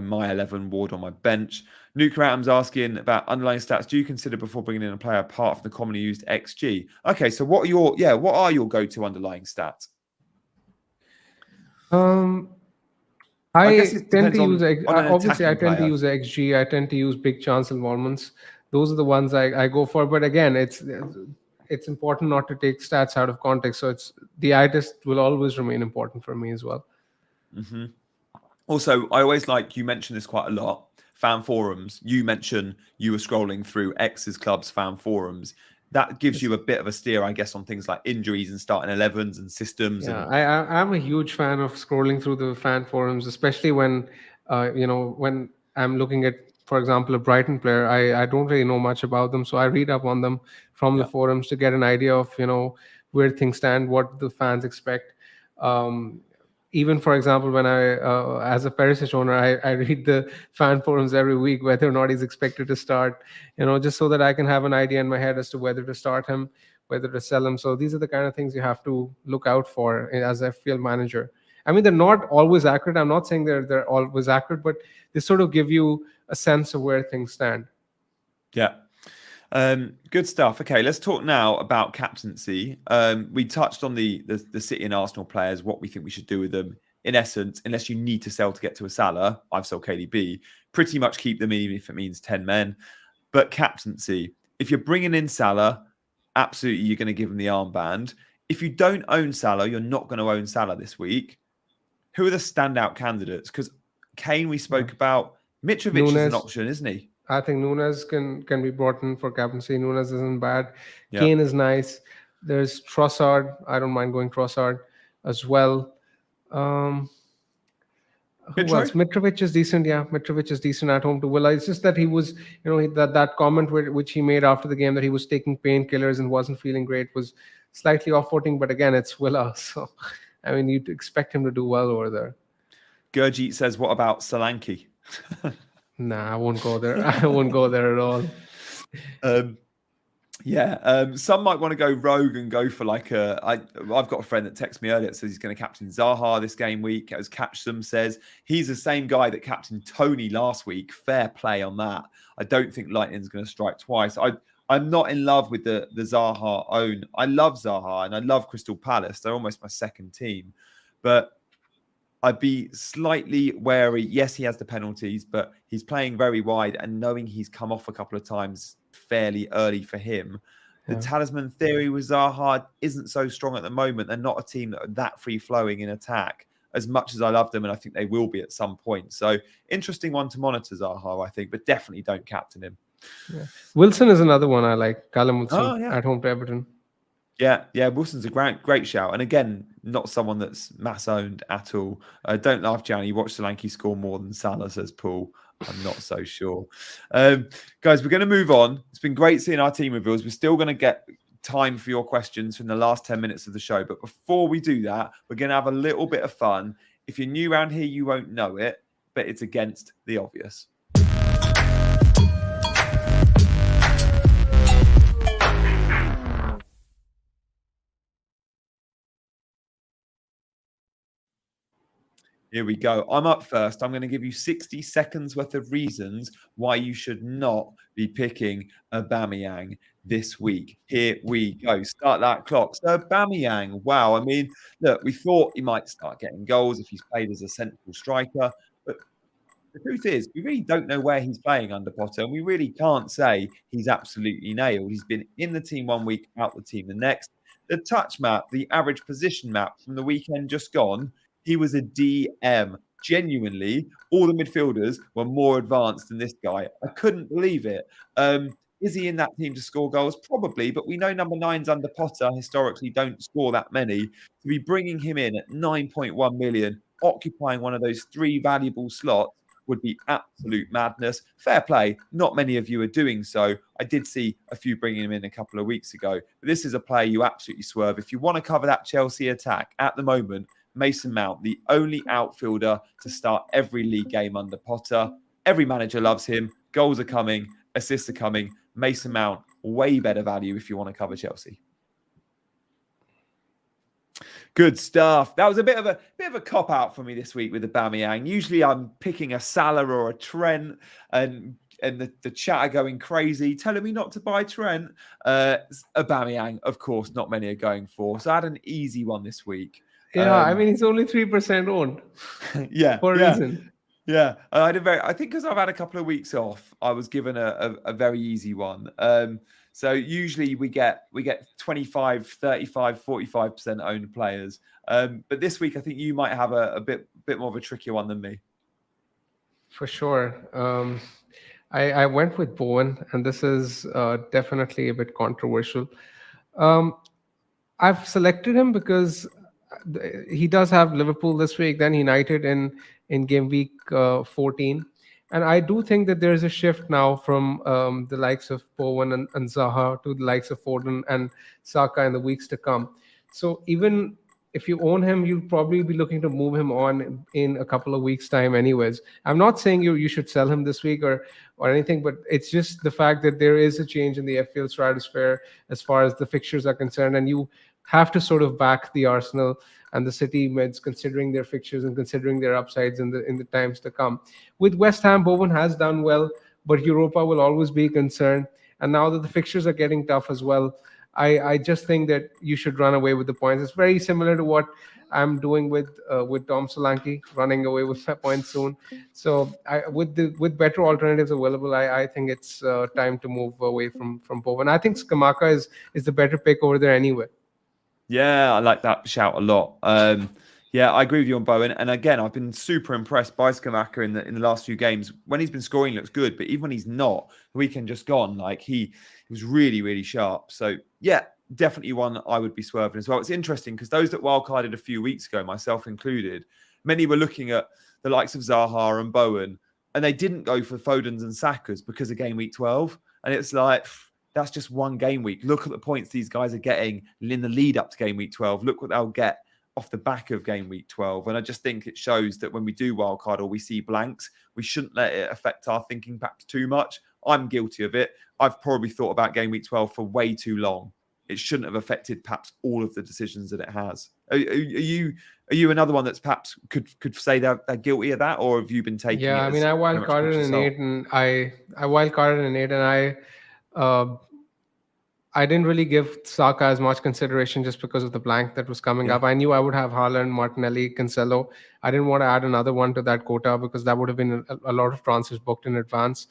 my 11, Ward on my bench. Nuka Adams asking about underlying stats. Do you consider before bringing in a player apart from the commonly used XG? Okay, so what are your go-to underlying stats? I tend to use XG. I tend to use big chance involvements. Those are the ones I go for. But again, it's important not to take stats out of context. So the eye test will always remain important for me as well. Mm-hmm. Also, I always you mention this quite a lot. Fan forums. You mentioned you were scrolling through X's club's fan forums. that gives you a bit of a steer, I guess, on things like injuries and starting 11s and systems. Yeah, I'm a huge fan of scrolling through the fan forums, especially when, when I'm looking at, for example, a Brighton player. I don't really know much about them, so I read up on them from the forums to get an idea of, where things stand, what the fans expect. Um, Even, for example, when as a Perisic owner, I read the fan forums every week, whether or not he's expected to start, just so that I can have an idea in my head as to whether to start him, whether to sell him. So these are the kind of things you have to look out for as a FPL manager. I mean, they're not always accurate. I'm not saying they're always accurate, but they sort of give you a sense of where things stand. Yeah. Good stuff. Okay, let's talk now about captaincy. We touched on the City and Arsenal players, what we think we should do with them. In essence, unless you need to sell to get to a Salah, I've sold KDB, pretty much keep them even if it means 10 men. But captaincy, if you're bringing in Salah, absolutely you're going to give him the armband. If you don't own Salah, you're not going to own Salah this week. Who are the standout candidates? Because Kane, we spoke about. Mitrovic is an option, isn't he? I think Nunes can be brought in for captaincy. Nunes isn't bad. Yeah. Kane is nice. There's Trossard. I don't mind going Trossard as well. Who else? Mitrovic is decent. Yeah, Mitrovic is decent at home to Villa. It's just that he was, that comment which he made after the game that he was taking painkillers and wasn't feeling great was slightly off-putting. But again, it's Villa, so I mean, you'd expect him to do well over there. Gurjeet says, "What about Solanke?" Nah, I won't go there. I won't go there at all. Some might want to go rogue and go for like I've got a friend that texted me earlier that says he's going to captain Zaha this game week. As Catchsome says, he's the same guy that captained Tony last week. Fair play on that. I don't think Lightning's going to strike twice. I'm not in love with the Zaha own. I love Zaha and I love Crystal Palace. They're almost my second team, but I'd be slightly wary. Yes, he has the penalties, but he's playing very wide and knowing he's come off a couple of times fairly early for him. The talisman theory with Zaha isn't so strong at the moment. They're not a team that are that free-flowing in attack as much as I love them, and I think they will be at some point. So interesting one to monitor, Zaha, I think, but definitely don't captain him. Yeah. Wilson is another one I like. Callum Wilson at home to Everton. Yeah, Wilson's a great shout. And again, not someone that's mass owned at all. Don't laugh, Gianni. Watch Solanke score more than Salah, says Paul. I'm not so sure. Guys, we're going to move on. It's been great seeing our team reveals. We're still going to get time for your questions from the last 10 minutes of the show. But before we do that, we're going to have a little bit of fun. If you're new around here, you won't know it, but it's against the obvious. Here we go. I'm up first. I'm going to give you 60 seconds worth of reasons why you should not be picking Aubameyang this week. Here we go. Start that clock. So Aubameyang, wow. I mean, look, we thought he might start getting goals if he's played as a central striker, but the truth is, we really don't know where he's playing under Potter, and we really can't say he's absolutely nailed. He's been in the team one week, out the team the next. The touch map, the average position map from the weekend just gone, he was a DM. Genuinely, all the midfielders were more advanced than this guy. I couldn't believe it. Is he in that team to score goals? Probably, but we know number 9s under Potter historically don't score that many. To be bringing him in at 9.1 million, occupying one of those 3 valuable slots, would be absolute madness. Fair play. Not many of you are doing so. I did see a few bringing him in a couple of weeks ago. But this is a player you absolutely swerve. If you want to cover that Chelsea attack at the moment, Mason Mount, the only outfielder to start every league game under Potter. Every manager loves him. Goals are coming. Assists are coming. Mason Mount, way better value if you want to cover Chelsea. Good stuff. That was a bit of a cop out for me this week with Aubameyang. Usually I'm picking a Salah or a Trent, and the chat are going crazy, telling me not to buy Trent. Aubameyang, of course, not many are going for. So I had an easy one this week. Yeah, I mean, he's only 3% owned. For a reason. Yeah, I think because I've had a couple of weeks off, I was given a very easy one. So usually we get 25, 35, 45% owned players. But this week I think you might have a bit more of a trickier one than me. For sure. I went with Bowen, and this is definitely a bit controversial. Um, I've selected him because he does have Liverpool this week, then United in game week 14, and I do think that there is a shift now from the likes of Bowen and Zaha to the likes of Foden and Saka in the weeks to come. So even if you own him, you'll probably be looking to move him on in a couple of weeks' time, anyways. I'm not saying you should sell him this week or anything, but it's just the fact that there is a change in the FPL stratosphere as far as the fixtures are concerned, and you have to sort of back the Arsenal and the City mids, considering their fixtures and considering their upsides in the times to come. With West Ham, Bowen has done well, but Europa will always be a concern. And now that the fixtures are getting tough as well, I just think that you should run away with the points. It's very similar to what I'm doing with Tom Solanke, running away with my points soon. So with better alternatives available, I think it's time to move away from Bowen. I think Skamaka is the better pick over there anyway. Yeah, I like that shout a lot. Yeah, I agree with you on Bowen. And again, I've been super impressed by Skamaka in the last few games. When he's been scoring, he looks good, but even when he's not, the weekend just gone, like he was really, really sharp. So yeah, definitely one I would be swerving as well. It's interesting because those that wildcarded a few weeks ago, myself included, many were looking at the likes of Zaha and Bowen, and they didn't go for Fodens and Sakas because of game week 12. And it's like, that's just one game week. Look at the points these guys are getting in the lead up to game week 12. Look what they'll get off the back of game week 12. And I just think it shows that when we do wildcard or we see blanks, we shouldn't let it affect our thinking perhaps too much. I'm guilty of it. I've probably thought about game week 12 for way too long. It shouldn't have affected perhaps all of the decisions that it has. Are you another one that's perhaps could say they're guilty of that, or have you been taking it? Yeah, I mean, I wildcarded in 8, and I wildcarded in 8, and I didn't really give Saka as much consideration just because of the blank that was coming up. I knew I would have Haaland, Martinelli, Cancelo. I didn't want to add another one to that quota because that would have been a lot of transfers booked in advance.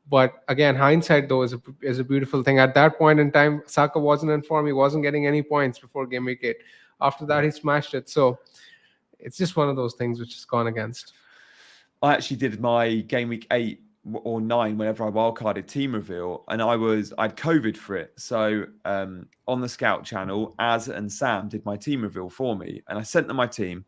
But again, hindsight though is a beautiful thing. At that point in time, Saka wasn't in form. He wasn't getting any points before game week 8. After that, he smashed it. So it's just one of those things which has gone against. I actually did my game week 8 or 9 whenever I wildcarded team reveal, and I'd COVID for it. So on the Scout channel, Az and Sam did my team reveal for me, and I sent them my team,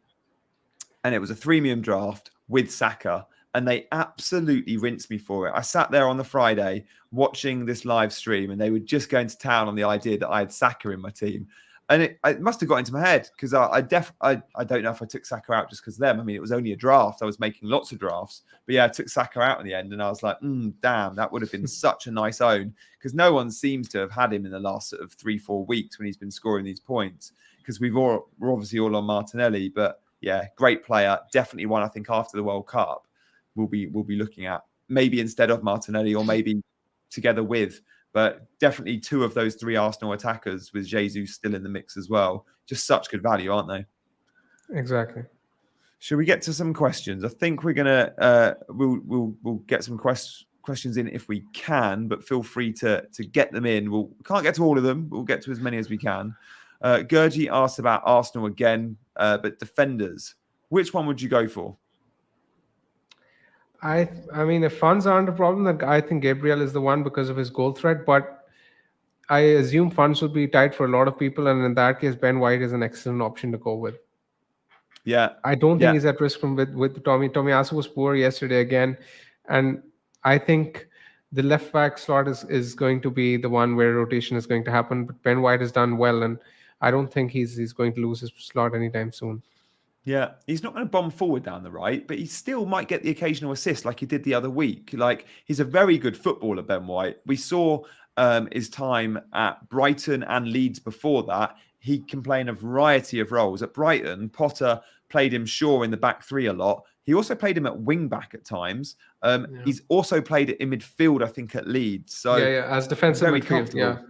and it was a 3 million draft with Saka, and they absolutely rinsed me for it. I sat there on the Friday watching this live stream, and they were just going to town on the idea that I had Saka in my team. And it must have got into my head because I don't know if I took Saka out just because of them. I mean, it was only a draft. I was making lots of drafts. But yeah, I took Saka out in the end, and I was like, damn, that would have been such a nice own, because no one seems to have had him in the last sort of 3-4 weeks when he's been scoring these points, because we're obviously all on Martinelli. But yeah, great player. Definitely one I think after the World Cup we'll be looking at, maybe instead of Martinelli or maybe together with. But definitely 2 of those 3 Arsenal attackers with Jesus still in the mix as well. Just such good value, aren't they? Exactly. Should we get to some questions? I think we're gonna we'll get some questions in if we can, but feel free to get them in. We can't get to all of them. We'll get to as many as we can. Gurji asked about Arsenal again, but defenders. Which one would you go for? I mean, if funds aren't a problem, then I think Gabriel is the one because of his goal threat. But I assume funds would be tight for a lot of people, and in that case, Ben White is an excellent option to go with. Yeah, I don't think he's at risk from with Tommy. Tomiyasu was poor yesterday again, and I think the left back slot is going to be the one where rotation is going to happen. But Ben White has done well, and I don't think he's going to lose his slot anytime soon. Yeah, he's not going to bomb forward down the right, but he still might get the occasional assist like he did the other week. Like, he's a very good footballer, Ben White. We saw his time at Brighton and Leeds before that. He can play in a variety of roles. At Brighton, Potter played him Shaw in the back 3 a lot. He also played him at wing back at times. He's also played it in midfield, I think, at Leeds. So as defensive midfield.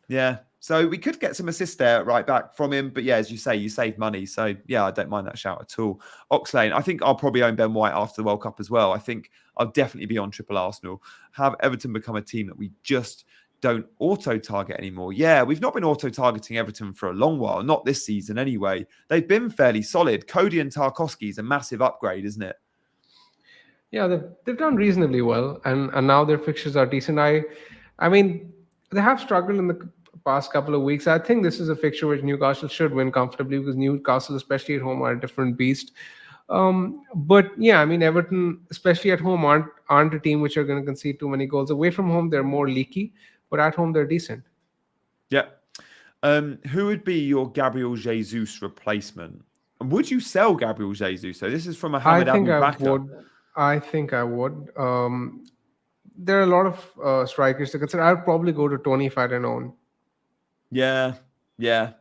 Yeah. So we could get some assists there right back from him. But yeah, as you say, you save money. So yeah, I don't mind that shout at all. Oxlane, I think I'll probably own Ben White after the World Cup as well. I think I'll definitely be on triple Arsenal. Have Everton become a team that we just don't auto-target anymore? Yeah, we've not been auto-targeting Everton for a long while. Not this season anyway. They've been fairly solid. Cody and Tarkowski is a massive upgrade, isn't it? Yeah, they've done reasonably well, and now their fixtures are decent. I mean, they have struggled in the past couple of weeks. I think this is a fixture which Newcastle should win comfortably because Newcastle, especially at home, are a different beast. But yeah, I mean, Everton, especially at home, aren't a team which are going to concede too many goals. Away from home, they're more leaky, but at home, they're decent. Yeah. Who would be your Gabriel Jesus replacement? And would you sell Gabriel Jesus? So this is from I Mohammed think Abu I Bakr. would. I think I would. There are a lot of strikers to consider. I'd probably go to Tony if I didn't own. Yeah, yeah.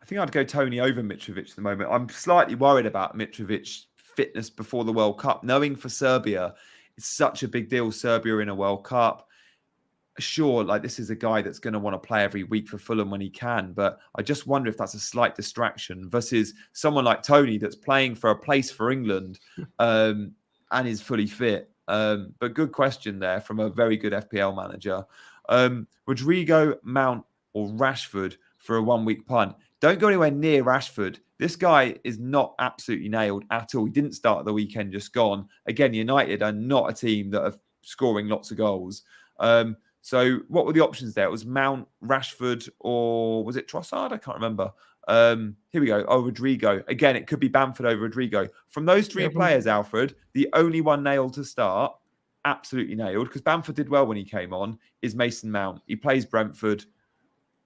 I think I'd go Tony over Mitrovic at the moment. I'm slightly worried about Mitrovic's fitness before the World Cup, knowing for Serbia, it's such a big deal, Serbia in a World Cup. Sure, like this is a guy that's going to want to play every week for Fulham when he can, but I just wonder if that's a slight distraction versus someone like Tony that's playing for a place for England and is fully fit. But good question there from a very good FPL manager. Rodrigo, Mount, or Rashford for a 1 week punt. Don't go anywhere near Rashford. This guy is not absolutely nailed at all. He didn't start at the weekend, just gone. Again, United are not a team that are scoring lots of goals. So what were the options there? It was Mount, Rashford, or was it Trossard? I can't remember. Here we go. Oh, Rodrigo. Again, it could be Bamford over Rodrigo. From those three players, Alfred, the only one nailed to start, absolutely nailed, because Bamford did well when he came on, is Mason Mount. He plays Brentford.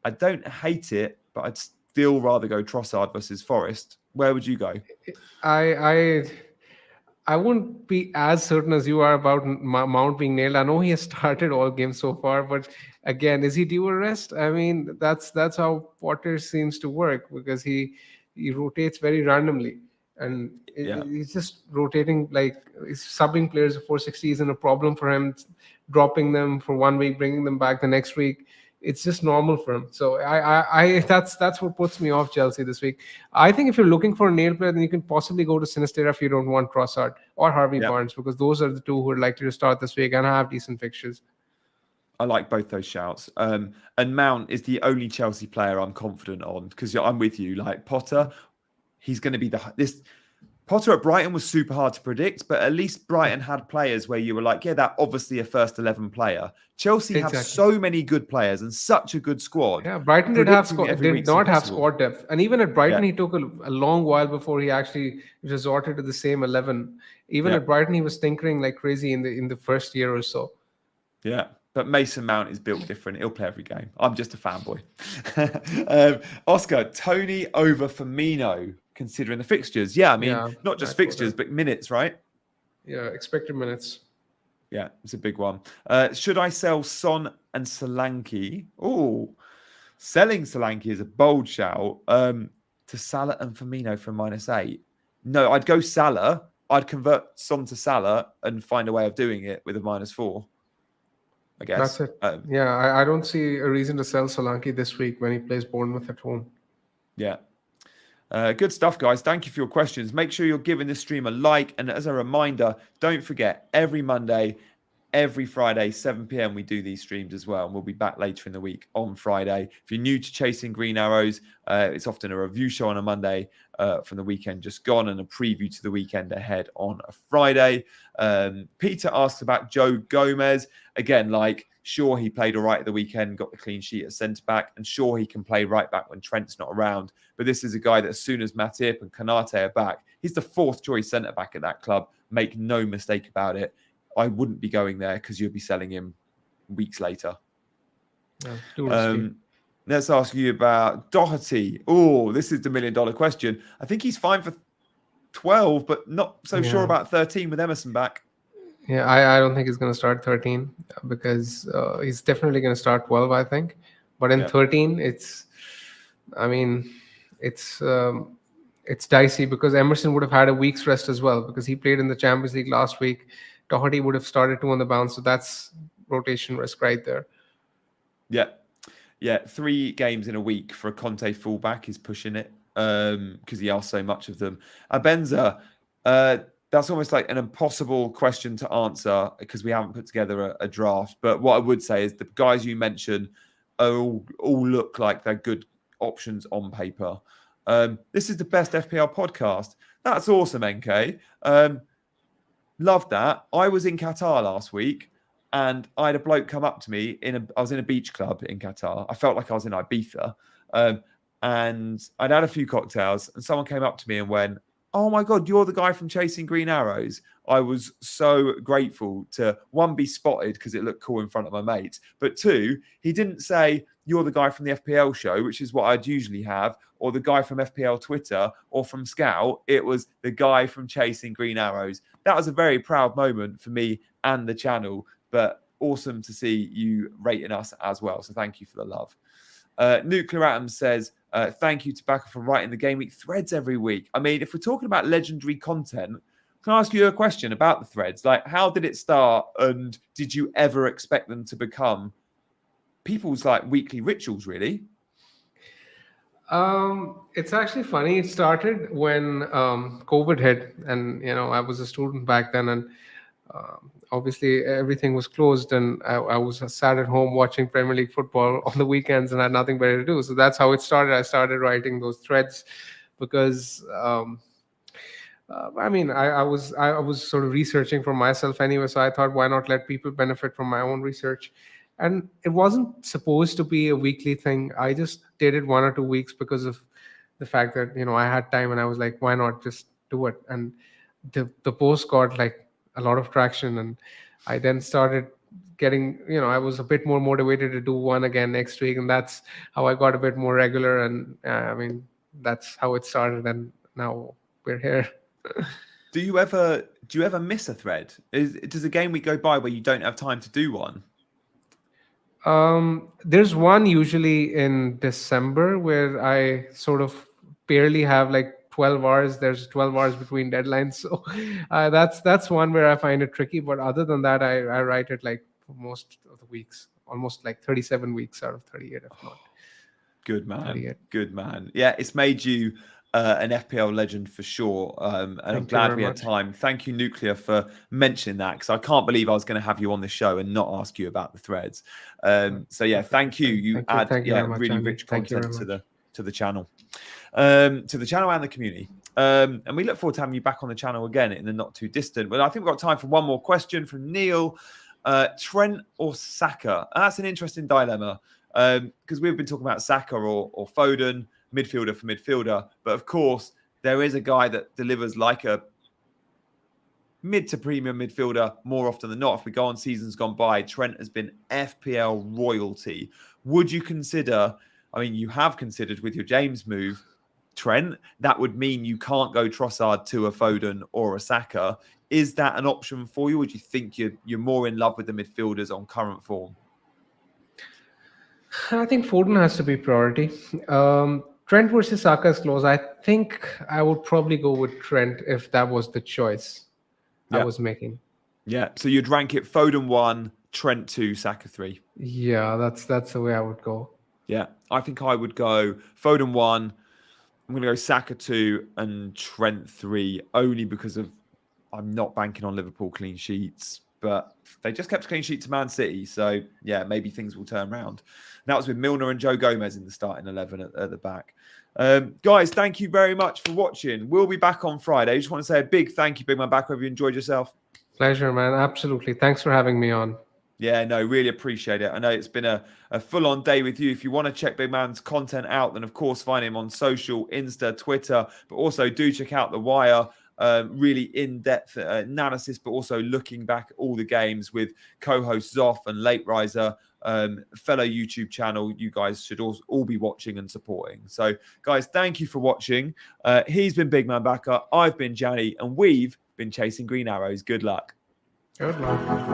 I don't hate it, but I'd still rather go Trossard versus Forest. Where would you go? I wouldn't be as certain as you are about Mount being nailed. I know he has started all games so far, but again, is he due a rest? I mean, that's how Potter seems to work because he rotates very randomly, and he's just rotating like he's subbing players at 460 isn't a problem for him. Dropping them for 1 week, bringing them back the next week, it's just normal for him. So I that's what puts me off Chelsea this week. I think if you're looking for a nail player, then you can possibly go to Sinistera if you don't want Trossard or Harvey Barnes, because those are the two who are likely to start this week and have decent fixtures. I like both those shouts. And Mount is the only Chelsea player I'm confident on because I'm with you. Like Potter, he's going to be this. Potter at Brighton was super hard to predict, but at least Brighton had players where you were like, yeah, that obviously a first 11 player. Chelsea have so many good players and such a good squad. Yeah, Brighton did not have squad depth. And even at Brighton, he took a long while before he actually resorted to the same 11. Even at Brighton, he was tinkering like crazy in the first year or so. Yeah. But Mason Mount is built different. He'll play every game. I'm just a fanboy. Oscar, Tony over Firmino, considering the fixtures. Yeah, I mean, not just fixtures, but minutes, right? Yeah, expected minutes. Yeah, it's a big one. Should I sell Son and Solanke? Oh, selling Solanke is a bold shout. To Salah and Firmino for -8. No, I'd go Salah. I'd convert Son to Salah and find a way of doing it with a -4. I guess. That's it. I don't see a reason to sell Solanke this week when he plays Bournemouth at home. Yeah. Good stuff, guys. Thank you for your questions. Make sure you're giving this stream a like. And as a reminder, don't forget, every Monday, every Friday, 7 p.m, we do these streams as well. And we'll be back later in the week on Friday. If you're new to Chasing Green Arrows, it's often a review show on a Monday from the weekend just gone and a preview to the weekend ahead on a Friday. Peter asks about Joe Gomez. Again, sure, he played all right at the weekend, got the clean sheet at centre-back, and sure, he can play right-back when Trent's not around. But this is a guy that as soon as Matip and Konate are back, he's the fourth choice centre-back at that club. Make no mistake about it. I wouldn't be going there because you'll be selling him weeks later. Let's ask you about Doherty. Oh, this is the $1 million question. I think he's fine for 12, but not so sure about 13 with Emerson back. Yeah, I don't think he's going to start 13 because he's definitely going to start 12, I think. But in 13, it's dicey because Emerson would have had a week's rest as well because he played in the Champions League last week. Doherty would have started 2 on the bounce, so that's rotation risk right there. Yeah, 3 games in a week for a Conte fullback is pushing it because he asked so much of them. Abenza, that's almost like an impossible question to answer because we haven't put together a draft. But what I would say is the guys you mentioned all look like they're good options on paper. This is the best FPL podcast. That's awesome, NK. Loved that. I was in Qatar last week, and I had a bloke come up to me I was in a beach club in Qatar. I felt like I was in Ibiza. And I'd had a few cocktails, and someone came up to me and went, "Oh my God, you're the guy from Chasing Green Arrows." I was so grateful to, one, be spotted because it looked cool in front of my mates, but two, he didn't say, "You're the guy from the FPL show," which is what I'd usually have, or the guy from FPL Twitter or from Scout. It was the guy from Chasing Green Arrows. That was a very proud moment for me and the channel, but awesome to see you rating us as well. So thank you for the love. Nuclear Atom says, thank you to Bakar for writing the Game Week threads every week. I mean, if we're talking about legendary content, can I ask you a question about the threads? Like, how did it start, and did you ever expect them to become people's like weekly rituals, really? It's actually funny. It started when COVID hit, and I was a student back then, and obviously everything was closed, and I was sat at home watching Premier League football on the weekends and had nothing better to do. So that's how it started. I started writing those threads because I was sort of researching for myself anyway. So I thought, why not let people benefit from my own research? And it wasn't supposed to be a weekly thing. I just did it 1 or 2 weeks because of the fact that I had time, and I was like, why not just do it? And the post got like a lot of traction, and I then started getting, I was a bit more motivated to do one again next week, and that's how I got a bit more regular. And that's how it started, and now we're here. Do you ever miss a thread? Does a game week go by where you don't have time to do one? There's one usually in December where I sort of barely have like 12 hours. There's 12 hours between deadlines. So that's one where I find it tricky. But other than that, I write it like for most of the weeks, almost like 37 weeks out of 38, if not. Good man. 38. Good man. Yeah, it's made you an FPL legend for sure. And I'm glad we had time. Thank you, Nuclear, for mentioning that, because I can't believe I was going to have you on the show and not ask you about the threads. So yeah, thank you. You add really rich content to the channel. To the channel and the community. And we look forward to having you back on the channel again in the not too distant. But I think we've got time for one more question from Neil. Trent or Saka? That's an interesting dilemma, because we've been talking about Saka or Foden, midfielder for midfielder. But of course, there is a guy that delivers like a mid to premium midfielder more often than not. If we go on seasons gone by, Trent has been FPL royalty. Would you consider, I mean, you have considered with your James move, Trent, that would mean you can't go Trossard to a Foden or a Saka. Is that an option for you? Or do you think you're more in love with the midfielders on current form? I think Foden has to be priority. Trent versus Saka is close. I think I would probably go with Trent if that was the choice I was making. Yeah, so you'd rank it Foden 1, Trent 2, Saka 3. Yeah, that's the way I would go. Yeah, I think I would go Foden 1, I'm going to go Saka 2 and Trent 3, only because of I'm not banking on Liverpool clean sheets, but they just kept a clean sheet to Man City. So, yeah, maybe things will turn around. And that was with Milner and Joe Gomez in the starting 11 at the back. Guys, thank you very much for watching. We'll be back on Friday. I just want to say a big thank you, Big Man Bakar. Have you enjoyed yourself? Pleasure, man. Absolutely. Thanks for having me on. Yeah, no, really appreciate it. I know it's been a full-on day with you. If you want to check Big Man's content out, then, of course, find him on social, Insta, Twitter, but also do check out The Wire. Really in-depth analysis, but also looking back at all the games with co-host Zoff and Late Riser, fellow YouTube channel you guys should all be watching and supporting. So, guys, thank you for watching. He's been Big Man Bakar. I've been Gianni, and we've been chasing green arrows. Good luck. Good luck.